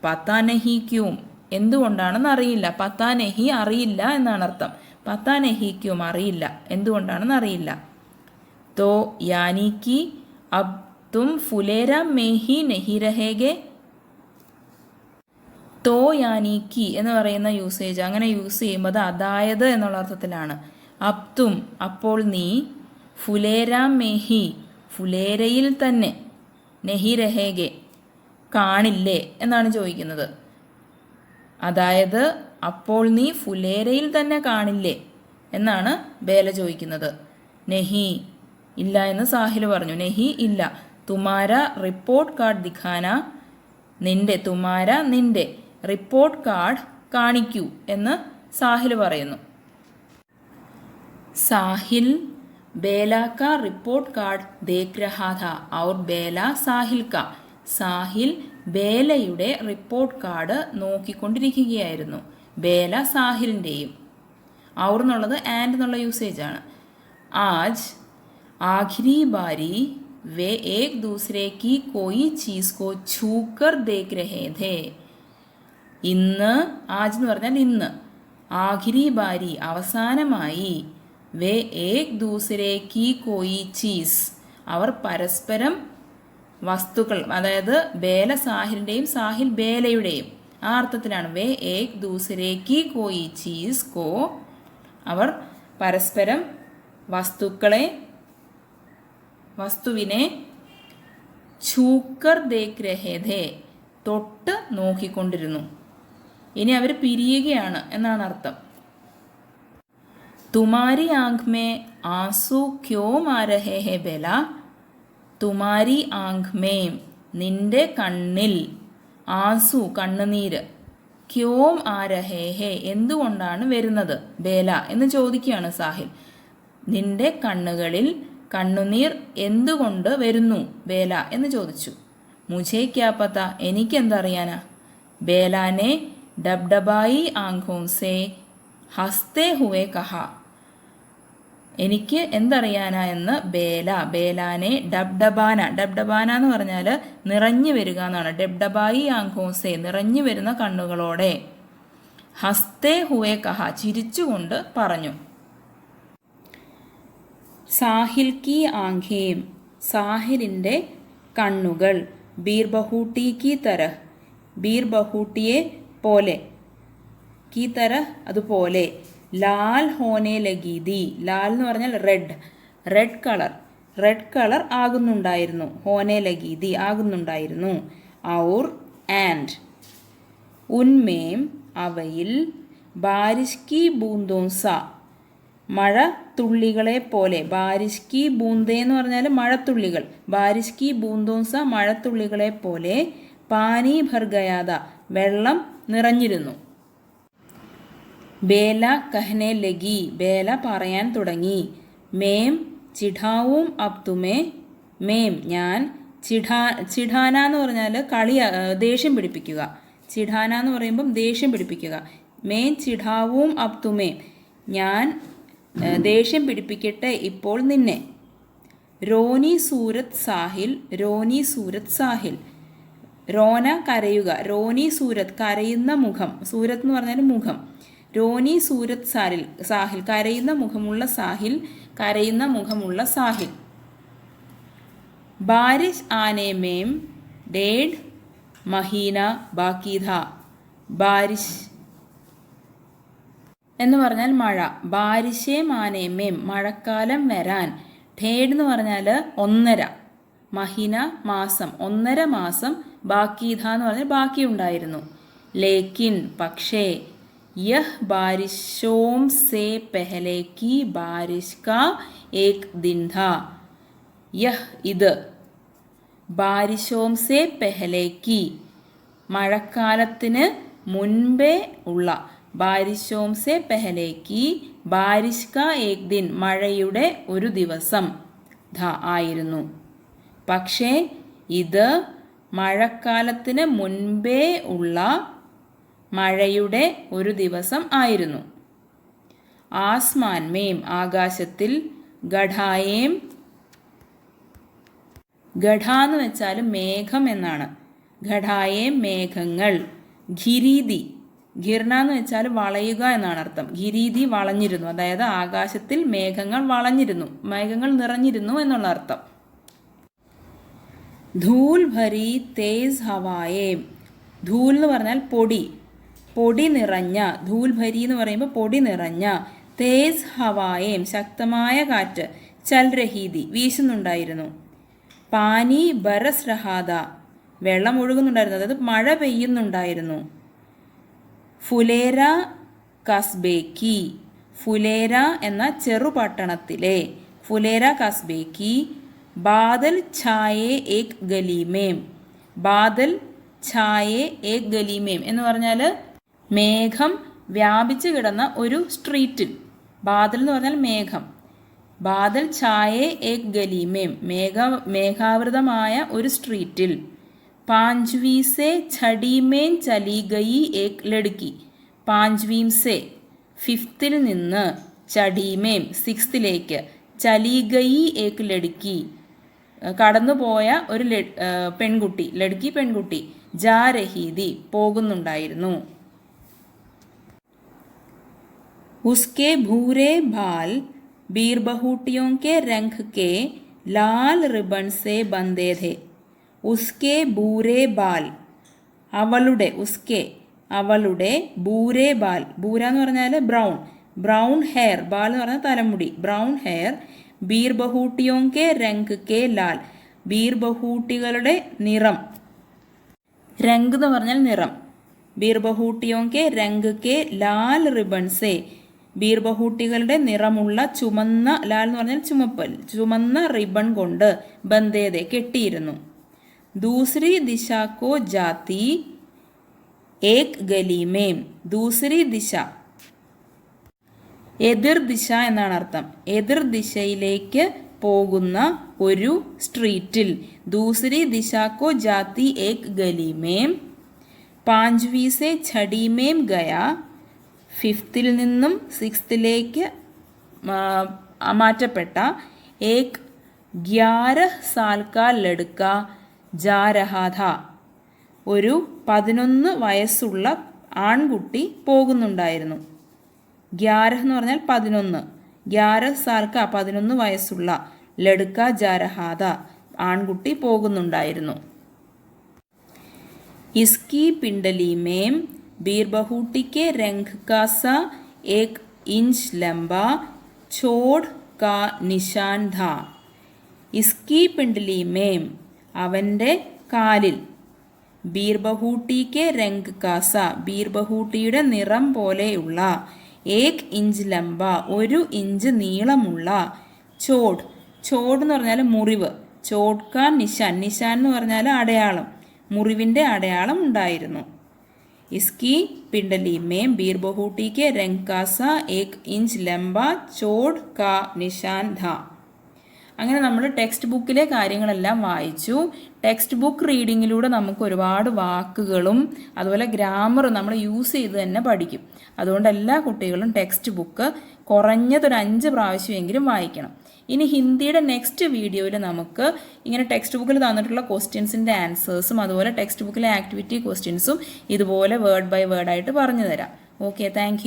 പത്താ നഹി ക്യൂം, എന്തുകൊണ്ടാണെന്ന് അറിയില്ല. പത്താ നഹി അറിയില്ല എന്നാണ് അർത്ഥം. പത്താ നഹി ക്യൂം അറിയില്ല, എന്തുകൊണ്ടാണെന്ന് അറിയില്ല. തോ യാനി കി അബ് തും ഫുലേര മേ ഹി നഹി രഹേഗെ, തോ യാനി കി എന്ന് പറയുന്ന യൂസേജ് അങ്ങനെ യൂസ് ചെയ്യുമ്പോൾ അതായത് എന്നുള്ള അർത്ഥത്തിലാണ്. അബ് തും അപ്പോൾ നീ, ഫുലേര മേഹി ഫുലേരയിൽ തന്നെ, നെഹി രഹേഗെ കാണില്ലേ എന്നാണ് ചോദിക്കുന്നത്. അതായത് അപ്പോൾ നീ ഫുലേരയിൽ തന്നെ കാണില്ലേ എന്നാണ് ബേല ചോദിക്കുന്നത്. നെഹി ഇല്ല എന്ന് സാഹിൽ പറഞ്ഞു. നെഹി ഇല്ല. തുമാര റിപ്പോർട്ട് കാർഡ് ദിഖാന, നിന്റെ, തുമാര നിന്റെ, റിപ്പോർട്ട് കാർഡ് കാണിക്കൂ എന്ന് സാഹിൽ പറയുന്നു. സാഹിൽ बेला का रिपोर्ट कार्ड देख रहा था और बेला साहिल का, സാഹിൽ ബേലയുടെ റിപ്പോർട്ട് കാർഡ് നോക്കിക്കൊണ്ടിരിക്കുകയായിരുന്നു. ബേല സാഹിലിൻ്റെയും. ഔർ എന്നുള്ളത് ആൻഡ് എന്നുള്ള യൂസേജാണ്. ആജ് ആഖിരി ബാരി വേ ഏക് ദൂസരെ കി കോയി ചീസ് കോ ഛൂക്കർ ദേഖ് രഹേ ഥേ, ഇന്ന്, ആജ് എന്ന് പറഞ്ഞാൽ ഇന്ന്, ആഖിരി ബാരി അവസാനമായി, വേ ഏക് ദൂസരെ കി കോയി ചീസ് അവർ പരസ്പരം വസ്തുക്കൾ, അതായത് ബേല സാഹിലിൻ്റെയും സാഹിൽ ബേലയുടെയും, ആ അർത്ഥത്തിലാണ്. വേ ഏക് ദൂസരെ കി കോയി ചീസ് കോ അവർ പരസ്പരം വസ്തുവിനെ ഛൂക്കർ ദേഖ് രഹേ ഥേ തൊട്ട് നോക്കിക്കൊണ്ടിരുന്നു. ഇനി അവർ പിരിയുകയാണ് എന്നാണ് അർത്ഥം. തുമാരി ആങ്ക് മേ ആംസു ക്യോം ആ രഹേ ഹേ ബേല, തുമാരി ആങ്ക് മേ നിന്റെ കണ്ണിൽ, ആംസു കണ്ണുനീര്, ക്യോം ആ രഹേ ഹേ എന്തുകൊണ്ടാണ് വരുന്നത്, ബേല എന്ന് ചോദിക്കുകയാണ് സാഹിൽ. നിന്റെ കണ്ണുകളിൽ കണ്ണുനീർ എന്തുകൊണ്ട് വരുന്നു ബേല എന്ന് ചോദിച്ചു. മുझे क्या पता എനിക്കെന്തറിയാനാ. ബേലാനെ ഡബ്ഡബായി ആംഖോം സേ ഹസ്തേ ഹുവേ കഹാ, എനിക്ക് എന്തറിയാനാ എന്ന് ബേലാനെ ഡബ്ഡബാന എന്ന് പറഞ്ഞാൽ നിറഞ്ഞു വരിക എന്നാണ്. ഡബ്ഡബായി ആംഖോസെ നിറഞ്ഞു വരുന്ന കണ്ണുകളോടെ, ഹസ്തേ ഹുവേ കഹ ചിരിച്ചുകൊണ്ട് പറഞ്ഞു. സാഹിൽ കി ആംഖേം സാഹിലിൻ്റെ കണ്ണുകൾ, ബീർബഹൂട്ടി കി തരഹ് ബീർബഹൂട്ടിയെ പോലെ, കി തരഹ് അതുപോലെ, ലാൽ ഹോനെ ലഗീതി ലാൽ എന്ന് പറഞ്ഞാൽ റെഡ് കളർ ആകുന്നുണ്ടായിരുന്നു. ഹോനെ ലഗീതി ആകുന്നുണ്ടായിരുന്നു. ഔർ ആൻഡ് ഉന്മേം അവയിൽ, ബാരിഷ് കി ബൂന്തോൻസ മഴ തുള്ളികളെ പോലെ, ബാരിഷ് കി ബൂന്തേ എന്ന് പറഞ്ഞാൽ മഴത്തുള്ളികൾ, ബാരിഷ് കി ബൂന്തോൻസ മഴത്തുള്ളികളെ പോലെ, പാനി ഭർ ഗയാദ വെള്ളം നിറഞ്ഞിരുന്നു. ബേല കഹ്നെ ലഗി ബേല പറയാൻ തുടങ്ങി. മേം ചിഠാവും അബ് തുമേ മേം ഞാൻ ചിഠാന എന്ന് പറഞ്ഞാൽ ദേഷ്യം പിടിപ്പിക്കുക. ചിഠാന എന്ന് പറയുമ്പം ദേഷ്യം പിടിപ്പിക്കുക. മേം ചിഠാവും അബ് തുമേ ഞാൻ ദേഷ്യം പിടിപ്പിക്കട്ടെ ഇപ്പോൾ നിന്നെ. രോനി സൂരത് സാഹിൽ റോന കരയുക. റോനി സൂരത് കരയുന്ന മുഖം. സൂരത് എന്ന് പറഞ്ഞാൽ മുഖം. രോനി സൂരത് സാഹിൽ കരയുന്ന മുഖമുള്ള സാഹിൽ. ബാരിഷ് ആനെ മേം ഡേഡ് മഹീന ബാക്കി ഥ. ബാരിഷ് എന്ന് പറഞ്ഞാൽ മഴ. ബാരിഷേ മാനെ മേം മഴക്കാലം വരാൻ. ഡേഡ് എന്ന് പറഞ്ഞാൽ 1.5. മഹീന മാസം, 1.5 മാസം. ബാക്കീധ എന്ന് പറഞ്ഞാൽ ബാക്കിയുണ്ടായിരുന്നു. ലേക്കിൻ പക്ഷേ, യഹ് ബാരിഷോം സേ പെഹലെ കി ബാരിഷ് കാ ഏക് ദിൻ ഥാ. യഹ് ഇത്, ബാരിഷോം സേ പെഹലെ കി മഴക്കാലത്തിന് മുൻപേ ഉള്ള, ബാരിഷോം സേ പെഹലെ കി ബാരിഷ് കാ ഏക് ദിൻ മഴയുടെ ഒരു ദിവസം ധ ആയിരുന്നു. പക്ഷേ ഇത് മഴക്കാലത്തിന് മുൻപേ ഉള്ള മഴയുടെ ഒരു ദിവസം ആയിരുന്നു. ആസ്മാൻ മേം ആകാശത്തിൽ, ഗഢായേം ഗഢ എന്ന് വെച്ചാൽ മേഘം എന്നാണ്. ഘടായേം മേഘങ്ങൾ. ഘിരീതി ഘിർണ എന്ന് വെച്ചാൽ വളയുക എന്നാണ് അർത്ഥം. ഘിരീതി വളഞ്ഞിരുന്നു, അതായത് ആകാശത്തിൽ മേഘങ്ങൾ നിറഞ്ഞിരുന്നു എന്നുള്ള അർത്ഥം. ധൂൽ ഭരി തേസ് ഹവായേ. ധൂൽ എന്ന് പറഞ്ഞാൽ പൊടി നിറഞ്ഞ. ധൂൽ ഭരി എന്ന് പറയുമ്പോൾ പൊടി നിറഞ്ഞ. തേസ് ഹവായേം ശക്തമായ കാറ്റ്. ചൽ രഹീതി വീശുന്നുണ്ടായിരുന്നു. പാനി ബരസ് രഹാദ വെള്ളം ഒഴുകുന്നുണ്ടായിരുന്നു, അതായത് മഴ പെയ്യുന്നുണ്ടായിരുന്നു. ഫുലേര കസ്ബേക്കി ഫുലേര എന്ന ചെറുപട്ടണത്തിലെ. ഫുലേര കസ്ബേക്കി ബാദൽ ഛായേ ഏക് ഗലീമേം. ബാദൽ ഛായേ ഏക് ഗലീമേം എന്ന് പറഞ്ഞാൽ മേഘം വ്യാപിച്ചു കിടന്ന ഒരു സ്ട്രീറ്റിൽ. ബാദൽ എന്ന് പറഞ്ഞാൽ മേഘം. ബാദൽ ഛായേ ഏക് ഗലീമേം മേഘാവൃതമായ ഒരു സ്ട്രീറ്റിൽ. പാഞ്ച്വീ സെ ഛടീമേൻ ചലി ഗയി ഏക് ലഡ്കി. പാഞ്ച്വീം സെ 5th നിന്ന്, ചടീമേം 6th ചലി ഗയി ഏക് ലഡ്കി കടന്നുപോയ ഒരു പെൺകുട്ടി. ലഡ്കി പെൺകുട്ടി. ജാ രഹീതി പോകുന്നുണ്ടായിരുന്നു. ഉസ്കെ ഭൂരെ ബാൽ ബീർബഹൂട്ടിയോं के रंग के लाल रिबन से बंधे थे. ഉസ്കെ ഭൂരെ ബാൽ അവളുടെ ഭൂരെ ബാൽ. ഭൂര എന്ന് പറഞ്ഞാൽ ബ്രൗൺ ഹെയർ. ബാൽ എന്ന് പറഞ്ഞാൽ തലമുടി. Brown hair. ബീർബഹൂട്ടിയോं के रंग के लाल ബീർബഹൂട്ടികളുടെ നിറം. രംഗ് എന്ന് പറഞ്ഞാൽ നിറം. ബീർബഹൂട്ടിയോं के रंग के लाल रिबन से ബീർബഹൂട്ടികളുടെ നിറമുള്ള ചുമന്ന, ലാൽ എന്ന് പറഞ്ഞാൽ ചുമന്ന റിബൺ കൊണ്ട് ബന്ധേതെ കെട്ടിയിരുന്നു. ദൂസരി ദിശാക്കോ ജാതി ഏക് ഗലീമേം. ദൂസരി ദിശ എതിർ ദിശ എന്നാണ് അർത്ഥം. എതിർ ദിശയിലേക്ക് പോകുന്ന ഒരു സ്ട്രീറ്റിൽ. ദൂസരി ദിശാക്കോ ജാതി ഏക് ഗലീമേം. പാഞ്ച്വീ സെ ഛടീമേം ഗയാ. 5th നിന്നും 6th മാറ്റപ്പെട്ട. ഏക് 11 സാൽ കാ ലഡ്ക ജാ രഹാ ഥാ. ഒരു 11 വയസ്സുള്ള ആൺകുട്ടി പോകുന്നുണ്ടായിരുന്നു. 11 എന്ന് പറഞ്ഞാൽ 11. 11 സാൽ കാ 11 വയസ്സുള്ള. ലഡ്ക ജാ രഹാ ഥാ ആൺകുട്ടി പോകുന്നുണ്ടായിരുന്നു. ഇസ്കി പിണ്ടലി മേം ബീർബഹൂട്ടി के रंग का सा 1 इंच लंबा छोड़ का निशान था. ഇസ്കി പിണ്ടലി മേം അവൻ്റെ കാലിൽ. ബീർബഹൂട്ടി के रंग का सा ബീർബഹൂട്ടിയുടെ നിറം പോലെയുള്ള. 1 ഇഞ്ച് ലംബ 1 ഇഞ്ച് നീളമുള്ള. ചോട് എന്ന് പറഞ്ഞാൽ മുറിവ്. ചോട് കാ നിശാൻ എന്ന് പറഞ്ഞാൽ അടയാളം. മുറിവിൻ്റെ അടയാളം ഉണ്ടായിരുന്നു. इसकी पिंडली में बीरबहूटी के रंग का सा 1 इंच लंबा चोट का निशान था. അങ്ങനെ നമ്മൾ ടെക്സ്റ്റ് ബുക്കിലെ കാര്യങ്ങളെല്ലാം വായിച്ചു. ടെക്സ്റ്റ് ബുക്ക് റീഡിങ്ങിലൂടെ നമുക്ക് ഒരുപാട് വാക്കുകളും അതുപോലെ ഗ്രാമറും നമ്മൾ യൂസ് ചെയ്ത് തന്നെ പഠിക്കും. അതുകൊണ്ട് എല്ലാ കുട്ടികളും ടെക്സ്റ്റ് ബുക്ക് കുറഞ്ഞതൊരു 5 പ്രാവശ്യമെങ്കിലും വായിക്കണം. ഇനി ഹിന്ദിയുടെ നെക്സ്റ്റ് വീഡിയോയിൽ നമുക്ക് ഇങ്ങനെ ടെക്സ്റ്റ് ബുക്കിൽ തന്നിട്ടുള്ള ക്വസ്റ്റ്യൻസിൻ്റെ ആൻസേഴ്സും അതുപോലെ ടെക്സ്റ്റ് ബുക്കിലെ ആക്ടിവിറ്റി ക്വസ്റ്റ്യൻസും ഇതുപോലെ വേർഡ് ബൈ വേർഡ് ആയിട്ട് പറഞ്ഞു തരാം. Okay, thank